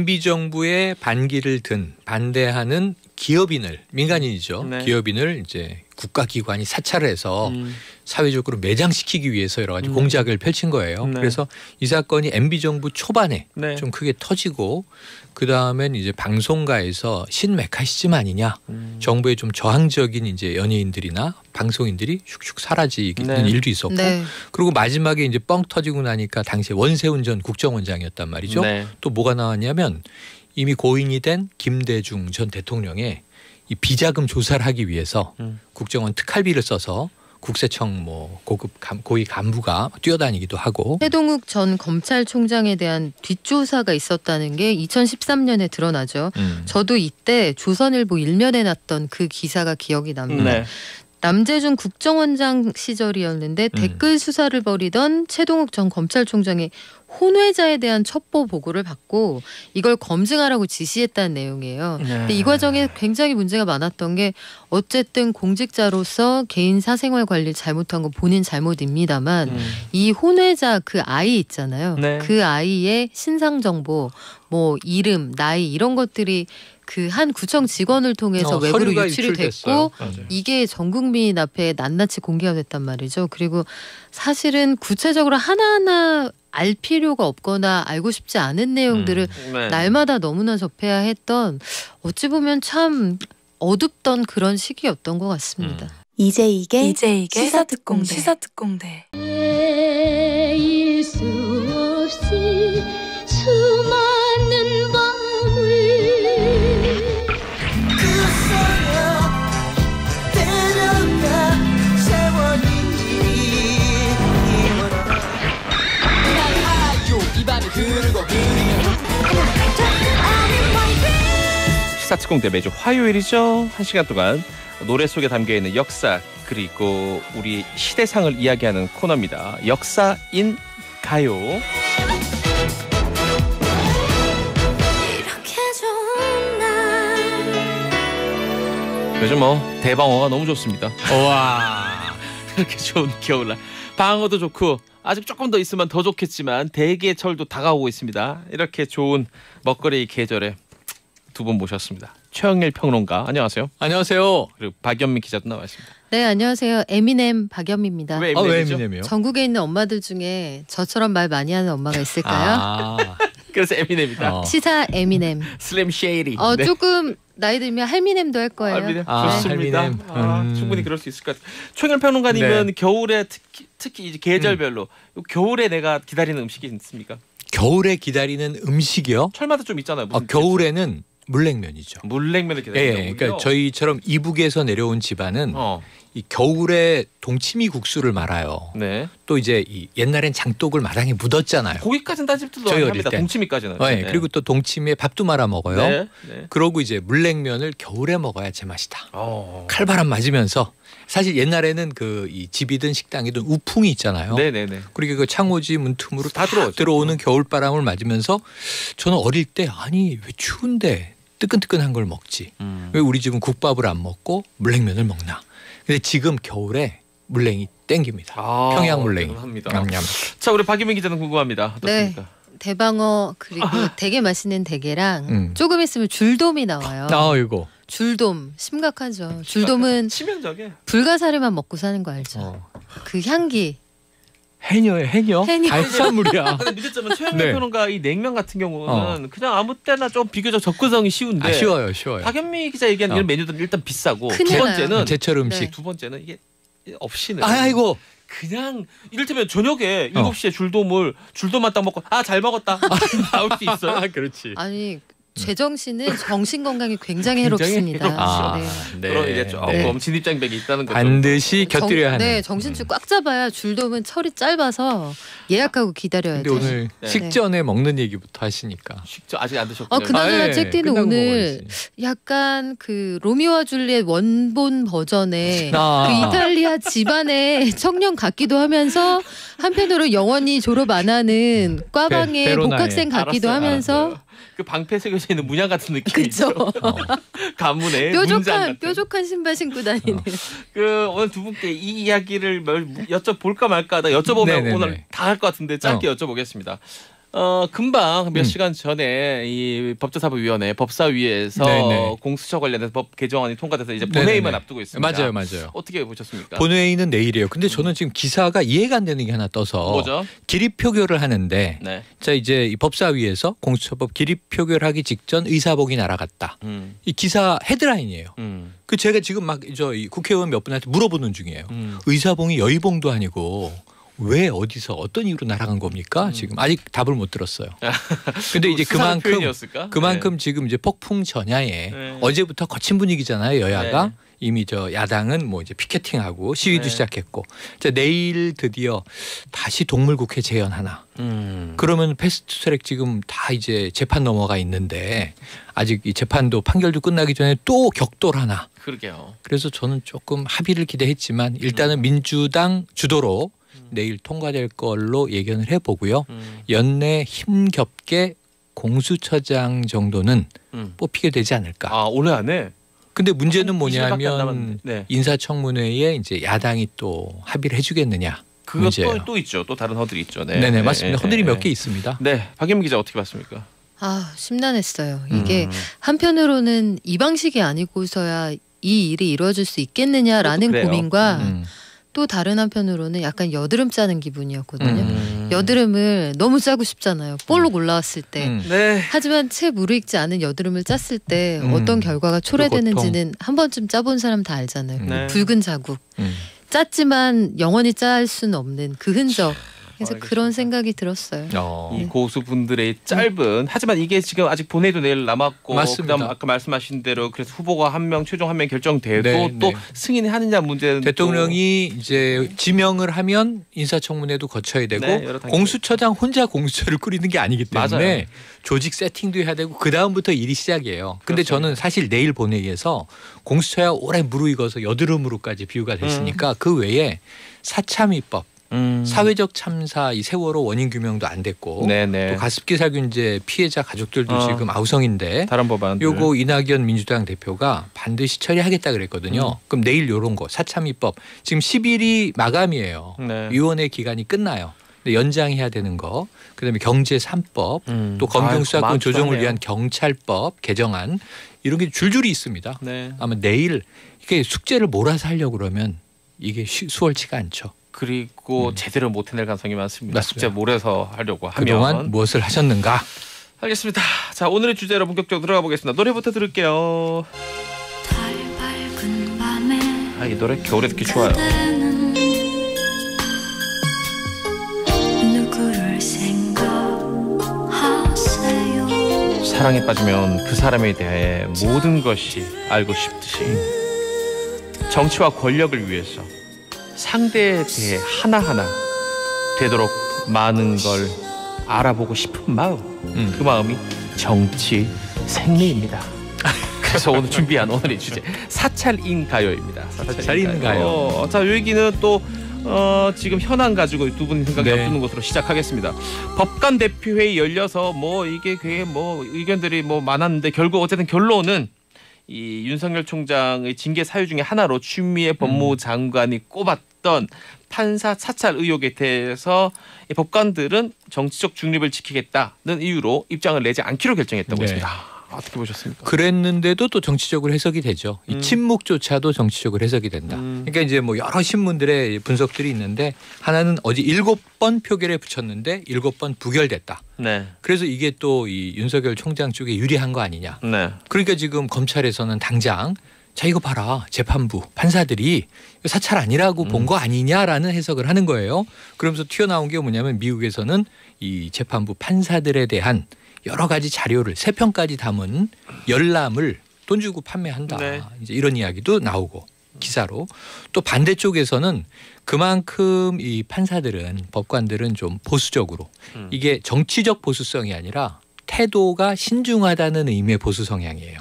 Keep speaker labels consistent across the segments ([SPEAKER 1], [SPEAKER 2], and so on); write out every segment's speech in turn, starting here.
[SPEAKER 1] MB 정부의 반기를 든 반대하는 기업인을 민간인이죠.
[SPEAKER 2] 네.
[SPEAKER 1] 기업인을 이제 국가기관이 사찰을 해서 사회적으로 매장시키기 위해서 여러 가지 공작을 펼친 거예요.
[SPEAKER 2] 네.
[SPEAKER 1] 그래서 이 사건이 MB 정부 초반에
[SPEAKER 2] 네.
[SPEAKER 1] 좀 크게 터지고 그 다음엔 이제 방송가에서 신메카시즘 아니냐, 정부에 좀 저항적인 이제 연예인들이나 방송인들이 슉슉 사라지는
[SPEAKER 2] 네.
[SPEAKER 1] 일도 있었고,
[SPEAKER 3] 네.
[SPEAKER 1] 그리고 마지막에 이제 뻥 터지고 나니까 당시에 원세훈 전 국정원장이었단 말이죠.
[SPEAKER 2] 네.
[SPEAKER 1] 또 뭐가 나왔냐면 이미 고인이 된 김대중 전 대통령의 이 비자금 조사를 하기 위해서 국정원 특활비를 써서 국세청 뭐 고위 간부가 뛰어다니기도 하고.
[SPEAKER 3] 최동욱 전 검찰총장에 대한 뒷조사가 있었다는 게 2013년에 드러나죠. 저도 이때 조선일보 일면에 났던 그 기사가 기억이 납니다.
[SPEAKER 2] 네.
[SPEAKER 3] 남재준 국정원장 시절이었는데 댓글 수사를 벌이던 최동욱 전 검찰총장의 혼외자에 대한 첩보 보고를 받고 이걸 검증하라고 지시했다는 내용이에요. 근데 이 과정에 굉장히 문제가 많았던 게 어쨌든 공직자로서 개인 사생활 관리를 잘못한 건 본인 잘못입니다만 이 혼외자 그 아이 있잖아요.
[SPEAKER 2] 네.
[SPEAKER 3] 그 아이의 신상 정보, 뭐 이름, 나이 이런 것들이 그 한 구청 직원을 통해서 외부로
[SPEAKER 1] 서류가
[SPEAKER 3] 유출이
[SPEAKER 1] 유출됐어요.
[SPEAKER 3] 됐고
[SPEAKER 1] 맞아요.
[SPEAKER 3] 이게 전 국민 앞에 낱낱이 공개가 됐단 말이죠. 그리고 사실은 구체적으로 하나하나 알 필요가 없거나 알고 싶지 않은 내용들을
[SPEAKER 2] 네.
[SPEAKER 3] 날마다 너무나 접해야 했던 어찌 보면 참 어둡던 그런 시기였던 것 같습니다.
[SPEAKER 4] 이제 이게
[SPEAKER 5] 시사특공대.
[SPEAKER 4] 시사특공대.
[SPEAKER 6] 내일 수 없이 수많은 밤을
[SPEAKER 7] 데려가 세월이 입안을 흐르고
[SPEAKER 2] 시사특공대 매주 화요일이죠. 1시간 동안 노래 속에 담겨있는 역사 그리고 우리 시대상을 이야기하는 코너입니다. 역사인 가요.
[SPEAKER 6] 이렇게 좋은 날
[SPEAKER 2] 요즘 대방어가 너무 좋습니다.
[SPEAKER 1] 와.
[SPEAKER 2] 이렇게 좋은 겨울날 방어도 좋고 아직 조금 더 있으면 더 좋겠지만 대개철도 다가오고 있습니다. 이렇게 좋은 먹거리 계절에 두 분 모셨습니다. 최영일 평론가 안녕하세요.
[SPEAKER 1] 안녕하세요.
[SPEAKER 2] 그리고 박연미 기자도 나와 있습니다.
[SPEAKER 3] 네, 안녕하세요. 에미넴 박연미입니다.
[SPEAKER 2] 왜
[SPEAKER 1] 왜
[SPEAKER 2] 에미넴이죠?
[SPEAKER 1] 에미넴이요?
[SPEAKER 3] 전국에 있는 엄마들 중에 저처럼 말 많이 하는 엄마가 있을까요?
[SPEAKER 1] 아.
[SPEAKER 2] 그래서 에미넴이다.
[SPEAKER 1] 어.
[SPEAKER 3] 시사 에미넴.
[SPEAKER 2] 슬림 쉐이리. 네.
[SPEAKER 3] 조금 나이 들면 할미넴도 할 거예요.
[SPEAKER 2] 할미넴
[SPEAKER 1] 아,
[SPEAKER 2] 좋습니다.
[SPEAKER 1] 할미넴.
[SPEAKER 2] 충분히 그럴 수 있을 것 같아요. 최영일 평론가님은 겨울에 특히 이제 계절별로 겨울에 내가 기다리는 음식이 있습니까?
[SPEAKER 1] 겨울에 기다리는 음식이요?
[SPEAKER 2] 철마다 좀 있잖아요. 무슨
[SPEAKER 1] 겨울에는 물냉면이죠.
[SPEAKER 2] 물냉면을 기다리는
[SPEAKER 1] 예, 그러니까 저희처럼 이북에서 내려온 집안은 이 겨울에 동치미 국수를 말아요.
[SPEAKER 2] 네.
[SPEAKER 1] 또 이제 이 옛날엔 장독을 마당에 묻었잖아요.
[SPEAKER 2] 고기까지는 따집도
[SPEAKER 1] 저희 어릴
[SPEAKER 2] 합니다.
[SPEAKER 1] 때.
[SPEAKER 2] 동치미까지는.
[SPEAKER 1] 네. 그리고 또 동치미에 밥도 말아 먹어요.
[SPEAKER 2] 네. 네.
[SPEAKER 1] 그러고 이제 물냉면을 겨울에 먹어야 제맛이다.
[SPEAKER 2] 어.
[SPEAKER 1] 칼바람 맞으면서 사실 옛날에는 그 이 집이든 식당이든 우풍이 있잖아요.
[SPEAKER 2] 네네네.
[SPEAKER 1] 그리고 그 창호지 문틈으로
[SPEAKER 2] 다 들어오죠.
[SPEAKER 1] 들어오는 겨울바람을 맞으면서 저는 어릴 때 아니 왜 추운데 뜨끈뜨끈한 걸 먹지? 왜 우리 집은 국밥을 안 먹고 물냉면을 먹나? 근데 지금 겨울에 물냉이 땡깁니다. 평양 물냉이.
[SPEAKER 2] 합니다.
[SPEAKER 1] 냠냠.
[SPEAKER 2] 자, 우리 박유민 기자는 궁금합니다. 어떻습니까?
[SPEAKER 3] 대방어 그리고 되게 맛있는 대게랑 조금 있으면 줄돔이 나와요.
[SPEAKER 1] 이거.
[SPEAKER 3] 줄돔 심각하죠. 줄돔은
[SPEAKER 2] 치명적이에요.
[SPEAKER 3] 불가사리만 먹고 사는 거 알죠? 그 향기.
[SPEAKER 1] 해녀예요, 해녀? 발사물이야.
[SPEAKER 2] 근데 문제점은 최영일
[SPEAKER 1] 네.
[SPEAKER 2] 평론가 이 냉면 같은 경우는 그냥 아무 때나 좀 비교적 접근성이 쉬운데
[SPEAKER 1] 쉬워요.
[SPEAKER 2] 박연미 기자 얘기하는 이런 메뉴들은 일단 비싸고 두
[SPEAKER 3] 큰일
[SPEAKER 2] 번째는
[SPEAKER 3] 나요.
[SPEAKER 1] 제철 음식.
[SPEAKER 3] 네.
[SPEAKER 2] 두 번째는 이게 없이는
[SPEAKER 1] 아이고.
[SPEAKER 2] 그냥 이를테면 저녁에 7시에 줄돔만 딱 먹고 잘 먹었다 나올 수 있어요.
[SPEAKER 1] 그렇지.
[SPEAKER 3] 아니 제정신은 정신 건강에 굉장히
[SPEAKER 2] 굉장히
[SPEAKER 3] 해롭습니다.
[SPEAKER 1] 네.
[SPEAKER 2] 그런 이제 조금 진입장벽이 있다는 거죠.
[SPEAKER 1] 반드시 곁들여야 하는.
[SPEAKER 3] 네, 정신줄 꽉 잡아야 줄돔은 철이 짧아서 예약하고 기다려야
[SPEAKER 1] 근데
[SPEAKER 3] 돼.
[SPEAKER 1] 오늘
[SPEAKER 2] 네.
[SPEAKER 1] 식전에 먹는 얘기부터 하시니까.
[SPEAKER 2] 식죠. 아직 안 드셨군요.
[SPEAKER 3] 그나저나
[SPEAKER 1] 예,
[SPEAKER 3] 잭디는
[SPEAKER 1] 끝나고
[SPEAKER 3] 오늘
[SPEAKER 1] 먹어야지.
[SPEAKER 3] 약간 그 로미오와 줄리엣 원본 버전의 그 이탈리아 집안의 청년 같기도 하면서 한편으로 영원히 졸업 안 하는 과방의
[SPEAKER 1] 베로나에.
[SPEAKER 3] 복학생 같기도
[SPEAKER 2] 알았어요,
[SPEAKER 3] 하면서
[SPEAKER 2] 알았어요. 그 방패 새겨져 있는 문양 같은 느낌이죠.
[SPEAKER 3] 그쵸.
[SPEAKER 2] 가문의 문장 같은.
[SPEAKER 3] 뾰족한 신발 신고 다니는.
[SPEAKER 2] 그 오늘 두 분께 이 이야기를 여쭤볼까 말까 하다 여쭤보면
[SPEAKER 1] 네네네.
[SPEAKER 2] 오늘 다 할 것 같은데 짧게 여쭤보겠습니다. 금방 몇 시간 전에 이 법제사법위원회 법사위에서
[SPEAKER 1] 네네.
[SPEAKER 2] 공수처 관련해서 법 개정안이 통과돼서 이제 본회의만
[SPEAKER 1] 네네네.
[SPEAKER 2] 앞두고 있습니다.
[SPEAKER 1] 맞아요.
[SPEAKER 2] 어떻게 보셨습니까?
[SPEAKER 1] 본회의는 내일이에요. 근데 저는 지금 기사가 이해가 안 되는 게 하나 떠서
[SPEAKER 2] 뭐죠?
[SPEAKER 1] 기립 표결을 하는데
[SPEAKER 2] 네.
[SPEAKER 1] 자 이제 이 법사위에서 공수처법 기립 표결하기 직전 의사복이 날아갔다. 이 기사 헤드라인이에요. 그 제가 지금 막 저 국회의원 몇 분한테 물어보는 중이에요. 의사봉이 여의봉도 아니고 왜 어디서 어떤 이유로 날아간 겁니까? 지금 아직 답을 못 들었어요. 근데 이제 그만큼 지금 이제 폭풍 전야에
[SPEAKER 2] 네.
[SPEAKER 1] 어제부터 거친 분위기잖아요. 여야가
[SPEAKER 2] 네.
[SPEAKER 1] 이미 저 야당은 뭐 이제 피켓팅하고 시위도
[SPEAKER 2] 네.
[SPEAKER 1] 시작했고 자, 내일 드디어 다시 동물국회 재연하나. 그러면 패스트트랙 지금 다 이제 재판 넘어가 있는데 아직 이 재판도 판결도 끝나기 전에 또 격돌하나.
[SPEAKER 2] 그러게요.
[SPEAKER 1] 그래서 저는 조금 합의를 기대했지만 일단은 민주당 주도로 내일 통과될 걸로 예견을 해보고요. 연내 힘겹게 공수처장 정도는 뽑히게 되지 않을까.
[SPEAKER 2] 아 올해 안에.
[SPEAKER 1] 근데 문제는
[SPEAKER 2] 한 20일밖에 안
[SPEAKER 1] 뭐냐면
[SPEAKER 2] 남았는데. 네.
[SPEAKER 1] 인사청문회에 이제 야당이 또 합의를 해주겠느냐. 문제예요.
[SPEAKER 2] 또 있죠. 또 다른 허들이 있죠. 네.
[SPEAKER 1] 네네 맞습니다.
[SPEAKER 2] 네,
[SPEAKER 1] 허들이
[SPEAKER 2] 네.
[SPEAKER 1] 몇 개 있습니다.
[SPEAKER 2] 네, 박예민 기자 어떻게 봤습니까?
[SPEAKER 3] 아 심란했어요. 이게 한편으로는 이 방식이 아니고서야 이 일이 이루어질 수 있겠느냐라는
[SPEAKER 2] 그래요.
[SPEAKER 3] 고민과 또 다른 한편으로는 약간 여드름 짜는 기분이었거든요. 여드름을 너무 짜고 싶잖아요. 볼록 올라왔을 때.
[SPEAKER 2] 네.
[SPEAKER 3] 하지만 채 무르익지 않은 여드름을 짰을 때 어떤 결과가 초래되는지는 한 번쯤 짜본 사람 다 알잖아요.
[SPEAKER 2] 네.
[SPEAKER 3] 붉은 자국. 짰지만 영원히 짤 수는 없는 그 흔적. 그래서 그런 생각이 들었어요.
[SPEAKER 2] 이 고수분들의 짧은 하지만 이게 지금 아직 본회의도 내일 남았고
[SPEAKER 1] 맞습니다.
[SPEAKER 2] 그다음 아까 말씀하신 대로 그래서 후보가 한 명 최종 한 명 결정돼도
[SPEAKER 1] 네,
[SPEAKER 2] 또
[SPEAKER 1] 네.
[SPEAKER 2] 승인하느냐 문제는
[SPEAKER 1] 대통령이 이제 지명을 하면 인사청문회도 거쳐야 되고
[SPEAKER 2] 네, 여러 단계.
[SPEAKER 1] 공수처장 혼자 공수처를 꾸리는 게 아니기 때문에
[SPEAKER 2] 맞아요.
[SPEAKER 1] 조직 세팅도 해야 되고 그 다음부터 일이 시작이에요. 근데
[SPEAKER 2] 그렇습니다.
[SPEAKER 1] 저는 사실 내일 본회의에서 공수처야 오래 무르익어서 여드름으로까지 비유가 됐으니까 그 외에 사참위법 사회적 참사 이 세월호 원인 규명도 안 됐고
[SPEAKER 2] 네네.
[SPEAKER 1] 또 가습기 살균제 피해자 가족들도 지금
[SPEAKER 2] 네.
[SPEAKER 1] 아우성인데
[SPEAKER 2] 다른 법안
[SPEAKER 1] 요거 이낙연 민주당 대표가 반드시 처리하겠다 그랬거든요. 그럼 내일 요런 거 사참위법 지금 10일이 마감이에요.
[SPEAKER 2] 네.
[SPEAKER 1] 위원회 기간이 끝나요. 근데 연장해야 되는 거 그다음에 경제 3법 또 검경 수사권
[SPEAKER 2] 많기도
[SPEAKER 1] 조정을
[SPEAKER 2] 하네요.
[SPEAKER 1] 위한 경찰법 개정안 이런 게 줄줄이 있습니다.
[SPEAKER 2] 네.
[SPEAKER 1] 아마 내일 이게 숙제를 몰아서 하려고 그러면 이게 수월치가 않죠.
[SPEAKER 2] 그리고 제대로 못 해낼 가능성이 많습니다.
[SPEAKER 1] 맞습니다.
[SPEAKER 2] 숙제 몰아서 하려고 하면.
[SPEAKER 1] 그동안 무엇을 하셨는가?
[SPEAKER 2] 알겠습니다. 자 오늘의 주제로 본격적으로 들어가 보겠습니다. 노래부터 들을게요.
[SPEAKER 6] 달 밝은 밤에
[SPEAKER 2] 아, 이 노래 겨울에 듣기 좋아요.
[SPEAKER 6] 그대는 누구를 생각하세요?
[SPEAKER 2] 사랑에 빠지면 그 사람에 대해 모든 것이 알고 싶듯이 정치와 권력을 위해서 상대에 대해 하나하나 되도록 많은 걸 알아보고 싶은 마음 그 마음이 정치 생리입니다. 그래서 오늘 준비한 오늘의 주제 사찰인 가요입니다.
[SPEAKER 1] 사찰인 가요.
[SPEAKER 2] 자, 이 얘기는 또 지금 현안 가지고 두 분 생각이
[SPEAKER 1] 네.
[SPEAKER 2] 엎드는 것으로 시작하겠습니다. 법관 대표회의 열려서 뭐 이게 그게 뭐 의견들이 뭐 많았는데 결국 어쨌든 결론은 이 윤석열 총장의 징계 사유 중에 하나로 추미애 법무장관이 꼽았던 판사 사찰 의혹에 대해서 이 법관들은 정치적 중립을 지키겠다는 이유로 입장을 내지 않기로 결정했다고
[SPEAKER 1] 네.
[SPEAKER 2] 했습니다. 어떻게 보셨습니까?
[SPEAKER 1] 그랬는데도 또 정치적으로 해석이 되죠. 이 침묵조차도 정치적으로 해석이 된다. 그러니까 이제 뭐 여러 신문들의 분석들이 있는데 하나는 어제 7번 표결에 붙였는데 7번 부결됐다.
[SPEAKER 2] 네.
[SPEAKER 1] 그래서 이게 또 이 윤석열 총장 쪽에 유리한 거 아니냐.
[SPEAKER 2] 네.
[SPEAKER 1] 그러니까 지금 검찰에서는 당장 자 이거 봐라 재판부 판사들이 사찰 아니라고 본 거 아니냐라는 해석을 하는 거예요. 그러면서 튀어나온 게 뭐냐면 미국에서는 이 재판부 판사들에 대한 여러 가지 자료를 3편까지 담은 열람을 돈 주고 판매한다.
[SPEAKER 2] 네.
[SPEAKER 1] 이제 이런 이야기도 나오고 기사로 또 반대쪽에서는 그만큼 이 판사들은 법관들은 좀 보수적으로 이게 정치적 보수성이 아니라 태도가 신중하다는 의미의 보수 성향이에요.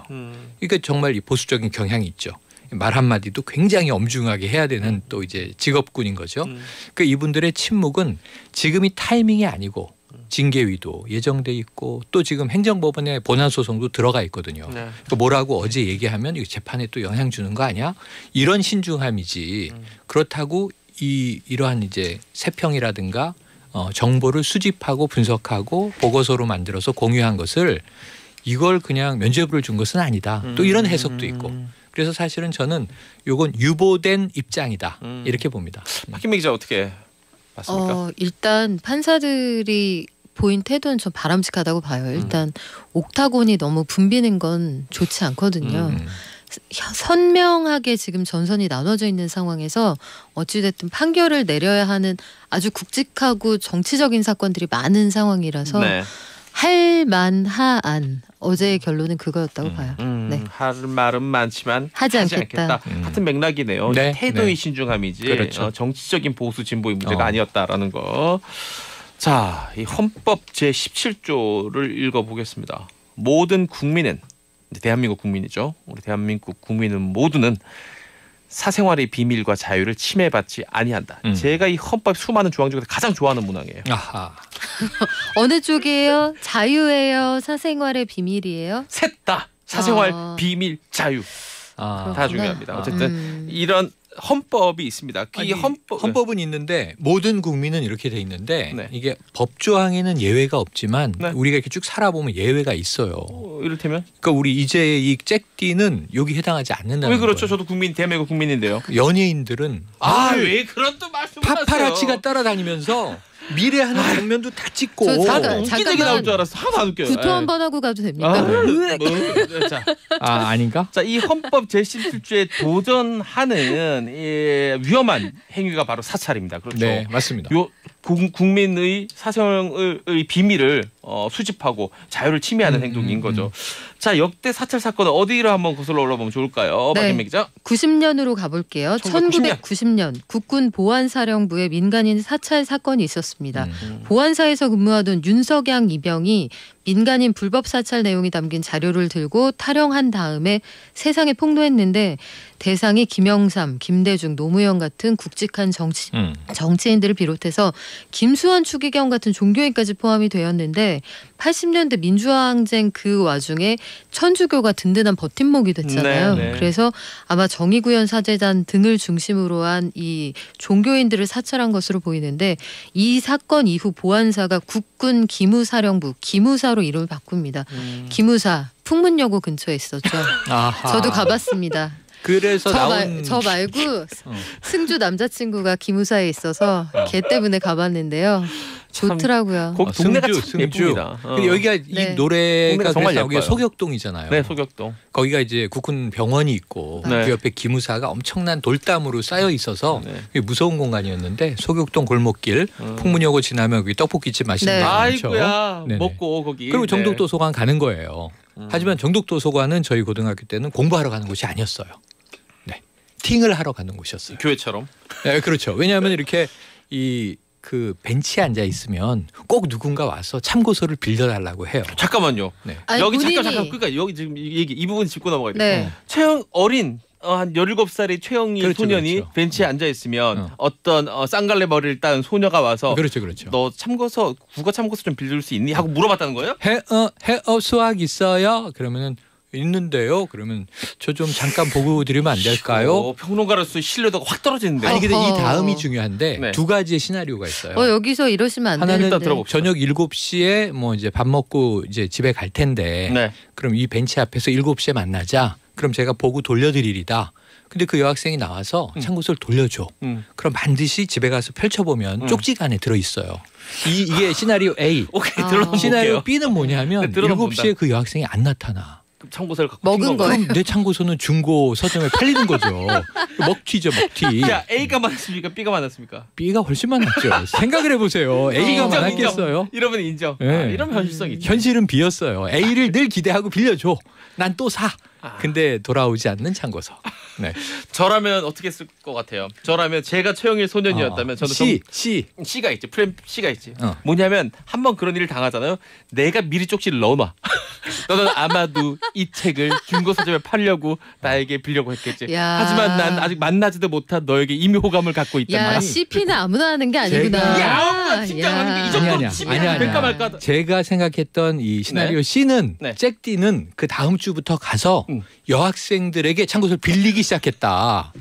[SPEAKER 1] 그러니까 정말 이 보수적인 경향이 있죠. 말 한마디도 굉장히 엄중하게 해야 되는 또 이제 직업군인 거죠. 그러니까 이분들의 침묵은 지금이 타이밍이 아니고 징계위도 예정돼 있고 또 지금 행정법원의 본안 소송도 들어가 있거든요.
[SPEAKER 2] 네.
[SPEAKER 1] 그러니까 뭐라고 어제 얘기하면 이거 재판에 또 영향 주는 거 아니야? 이런 신중함이지. 그렇다고 이러한 이제 세평이라든가 정보를 수집하고 분석하고 보고서로 만들어서 공유한 것을 이걸 그냥 면죄부를 준 것은 아니다. 또 이런 해석도 있고. 그래서 사실은 저는 이건 유보된 입장이다. 이렇게 봅니다.
[SPEAKER 2] 박hin미 기자 어떻게 봤습니까?
[SPEAKER 3] 일단 판사들이 보인 태도는 좀 바람직하다고 봐요. 일단 옥타곤이 너무 붐비는 건 좋지 않거든요. 선명하게 지금 전선이 나눠져 있는 상황에서 어찌됐든 판결을 내려야 하는 아주 굵직하고 정치적인 사건들이 많은 상황이라서
[SPEAKER 2] 네.
[SPEAKER 3] 할만하안 어제의 결론은 그거였다고 봐요. 네.
[SPEAKER 2] 할 말은 많지만
[SPEAKER 3] 하지 않겠다.
[SPEAKER 2] 같은 맥락이네요.
[SPEAKER 1] 네,
[SPEAKER 2] 태도의
[SPEAKER 1] 네.
[SPEAKER 2] 신중함이지
[SPEAKER 1] 그렇죠.
[SPEAKER 2] 정치적인 보수 진보의 문제가 아니었다라는 거. 자, 이 헌법 제17조를 읽어보겠습니다. 모든 국민은 대한민국 국민이죠. 우리 대한민국 국민은 모두는 사생활의 비밀과 자유를 침해받지 아니한다. 제가 이 헌법 수많은 조항 중에서 가장 좋아하는 문항이에요.
[SPEAKER 1] 아하.
[SPEAKER 3] 어느 쪽이에요? 자유예요? 사생활의 비밀이에요?
[SPEAKER 2] 셋 다 사생활
[SPEAKER 3] 아.
[SPEAKER 2] 비밀 자유
[SPEAKER 1] 아.
[SPEAKER 2] 다 중요합니다. 어쨌든 이런 헌법이 있습니다.
[SPEAKER 1] 아니,
[SPEAKER 2] 이
[SPEAKER 1] 헌법은 있는데 모든 국민은 이렇게 돼 있는데
[SPEAKER 2] 네.
[SPEAKER 1] 이게 법조항에는 예외가 없지만
[SPEAKER 2] 네.
[SPEAKER 1] 우리가 이렇게 쭉 살아보면 예외가 있어요.
[SPEAKER 2] 이를테면
[SPEAKER 1] 그러니까 우리 이제 이 잭디는 여기 해당하지 않는다는
[SPEAKER 2] 왜 그렇죠?
[SPEAKER 1] 거예요.
[SPEAKER 2] 저도 대한민국 국민인데요.
[SPEAKER 1] 연예인들은 늘
[SPEAKER 2] 왜 그런 또 말씀을
[SPEAKER 1] 파파라치가 따라다니면서 미래하는 장면도 다 찍고
[SPEAKER 3] 저
[SPEAKER 2] 웃기적이 나올 줄 알았어. 하나도 안 웃겨요.
[SPEAKER 3] 구토 한 번 하고 가도 됩니까?
[SPEAKER 1] 아닌가?
[SPEAKER 2] 자, 이 헌법 제17조에 도전하는 이 위험한 행위가 바로 사찰입니다. 그렇죠.
[SPEAKER 1] 네, 맞습니다.
[SPEAKER 2] 요 국민의 사생의 비밀을 수집하고 자유를 침해하는 행동인 거죠. 자, 역대 사찰 사건은 어디로 한번 거슬러 올라보면 좋을까요?
[SPEAKER 3] 네.
[SPEAKER 2] 박hin미 기자.
[SPEAKER 3] 90년으로 가볼게요.
[SPEAKER 2] 1990년.
[SPEAKER 3] 1990년 국군 보안사령부에 민간인 사찰 사건이 있었습니다. 보안사에서 근무하던 윤석양 이병이 민간인 불법 사찰 내용이 담긴 자료를 들고 타령한 다음에 세상에 폭로했는데 대상이 김영삼, 김대중, 노무현 같은 굵직한 정치인들을 비롯해서 김수환, 추기경 같은 종교인까지 포함이 되었는데 80년대 민주화항쟁 그 와중에 천주교가 든든한 버팀목이 됐잖아요.
[SPEAKER 2] 네, 네.
[SPEAKER 3] 그래서 아마 정의구현 사제단 등을 중심으로 한 이 종교인들을 사찰한 것으로 보이는데 이 사건 이후 보안사가 국군 기무사령부 기무사로 이름을 바꿉니다. 기무사 풍문여고 근처에 있었죠.
[SPEAKER 1] 아하.
[SPEAKER 3] 저도 가봤습니다.
[SPEAKER 1] 그래서 나온
[SPEAKER 3] 저 말고 승주 남자친구가 기무사에 있어서 걔 때문에 가봤는데요. 좋더라고요.
[SPEAKER 2] 거기 동네가 참
[SPEAKER 1] 승주.
[SPEAKER 2] 예쁩니다.
[SPEAKER 1] 근데 여기가
[SPEAKER 3] 네.
[SPEAKER 1] 이 노래가
[SPEAKER 2] 동네가 정말
[SPEAKER 1] 그래서 여기가
[SPEAKER 2] 예뻐요.
[SPEAKER 1] 소격동이잖아요.
[SPEAKER 2] 네, 소격동.
[SPEAKER 1] 거기가 이제 국군 병원이 있고
[SPEAKER 2] 네.
[SPEAKER 1] 그 옆에 기무사가 엄청난 돌담으로 쌓여 있어서
[SPEAKER 2] 네.
[SPEAKER 1] 그게 무서운 공간이었는데 소격동 골목길 풍문여고 지나면 거기 떡볶이집 맛있는
[SPEAKER 3] 네.
[SPEAKER 1] 데 많죠.
[SPEAKER 2] 아이고야.
[SPEAKER 1] 네네.
[SPEAKER 2] 먹고 거기.
[SPEAKER 1] 그리고
[SPEAKER 2] 네.
[SPEAKER 1] 정독도서관 가는 거예요. 하지만 정독도서관은 저희 고등학교 때는 공부하러 가는 곳이 아니었어요. 네, 팅을 하러 가는 곳이었어요.
[SPEAKER 2] 교회처럼.
[SPEAKER 1] 네, 그렇죠. 왜냐하면 이렇게 그 벤치에 앉아 있으면 꼭 누군가 와서 참고서를 빌려달라고 해요.
[SPEAKER 2] 잠깐만요.
[SPEAKER 1] 네.
[SPEAKER 3] 아니,
[SPEAKER 2] 여기
[SPEAKER 3] 본인이-
[SPEAKER 2] 잠깐 그러니까 여기 지금 이 부분 짚고 넘어가야 돼요.
[SPEAKER 3] 네.
[SPEAKER 2] 최영 어린 한 17살의 최영희
[SPEAKER 1] 그렇죠,
[SPEAKER 2] 소년이
[SPEAKER 1] 그렇죠.
[SPEAKER 2] 벤치에 앉아 있으면 어떤 쌍갈래 머리를 딴 소녀가 와서
[SPEAKER 1] 그렇죠, 그렇죠.
[SPEAKER 2] 너 참고서 국어 참고서 좀 빌려줄 수 있니? 하고 물어봤다는 거예요?
[SPEAKER 1] 해업 수학 있어요? 그러면은 있는데요. 그러면 저 좀 잠깐 보고 드리면 안 될까요?
[SPEAKER 2] 평론가로서 신뢰도가 확 떨어지는데.
[SPEAKER 1] 아니 근데 이
[SPEAKER 3] 어허.
[SPEAKER 1] 다음이 중요한데
[SPEAKER 2] 네.
[SPEAKER 1] 두 가지의 시나리오가 있어요.
[SPEAKER 3] 여기서 이러시면 안
[SPEAKER 1] 하나는
[SPEAKER 3] 되는데.
[SPEAKER 2] 일단 들어봅시다.
[SPEAKER 1] 저녁 7시에 뭐 이제 밥 먹고 이제 집에 갈 텐데
[SPEAKER 2] 네.
[SPEAKER 1] 그럼 이 벤치 앞에서 7시에 만나자. 그럼 제가 보고 돌려드리리다. 근데 그 여학생이 나와서 참고서를 돌려줘. 그럼 반드시 집에 가서 펼쳐보면 쪽지가 안에 들어있어요. 이게 시나리오 A.
[SPEAKER 2] 오케이
[SPEAKER 3] 아.
[SPEAKER 2] 들어볼게요.
[SPEAKER 1] 시나리오 B는 뭐냐면
[SPEAKER 2] 네, 들어는
[SPEAKER 1] 7시에 그 여학생이 안 나타나.
[SPEAKER 2] 참고서를 갖고
[SPEAKER 3] 먹은
[SPEAKER 2] 튄 건가요?
[SPEAKER 3] 거예요?
[SPEAKER 1] 그럼 내 참고서는 중고 서점에 팔리는 거죠. 먹튀죠, 먹튀.
[SPEAKER 2] 자, A가 많았습니까? B가 많았습니까?
[SPEAKER 1] B가 훨씬 많았죠. 생각을 해보세요. A가
[SPEAKER 2] 인정,
[SPEAKER 1] 많았겠어요.
[SPEAKER 2] 이러면 인정.
[SPEAKER 1] 네.
[SPEAKER 2] 이러면 현실성 있죠.
[SPEAKER 1] 현실은 B였어요. A를 늘 기대하고 빌려줘. 난 또 사.
[SPEAKER 2] 아.
[SPEAKER 1] 근데 돌아오지 않는 참고서. 네.
[SPEAKER 2] 저라면 어떻게 했을 것 같아요? 저라면 제가 최영일 소년이었다면 저는
[SPEAKER 1] C.
[SPEAKER 2] C가 있지. 프레임 C가 있지.
[SPEAKER 1] 어.
[SPEAKER 2] 뭐냐면 한 번 그런 일을 당하잖아요. 내가 미리 쪽지를 넣어놔. 너는 아마도 이 책을 중고 서점에 팔려고 나에게 빌려고 했겠지.
[SPEAKER 3] 야.
[SPEAKER 2] 하지만 난 아직 만나지도 못한 너에게 이미 호감을 갖고 있단
[SPEAKER 3] 야,
[SPEAKER 2] 말이야.
[SPEAKER 3] CP는 아무나 하는 게 아니구나.
[SPEAKER 1] 제가-
[SPEAKER 2] 야, 아무나 진짜 하는 게 이 정도
[SPEAKER 1] 아니야.
[SPEAKER 2] 치면 될까 말까.
[SPEAKER 1] 제가 생각했던 이 시나리오 C는
[SPEAKER 2] 네.
[SPEAKER 1] 잭디는 그 다음 주부터 가서 여학생들에게 참고서를 빌리기 시작했다.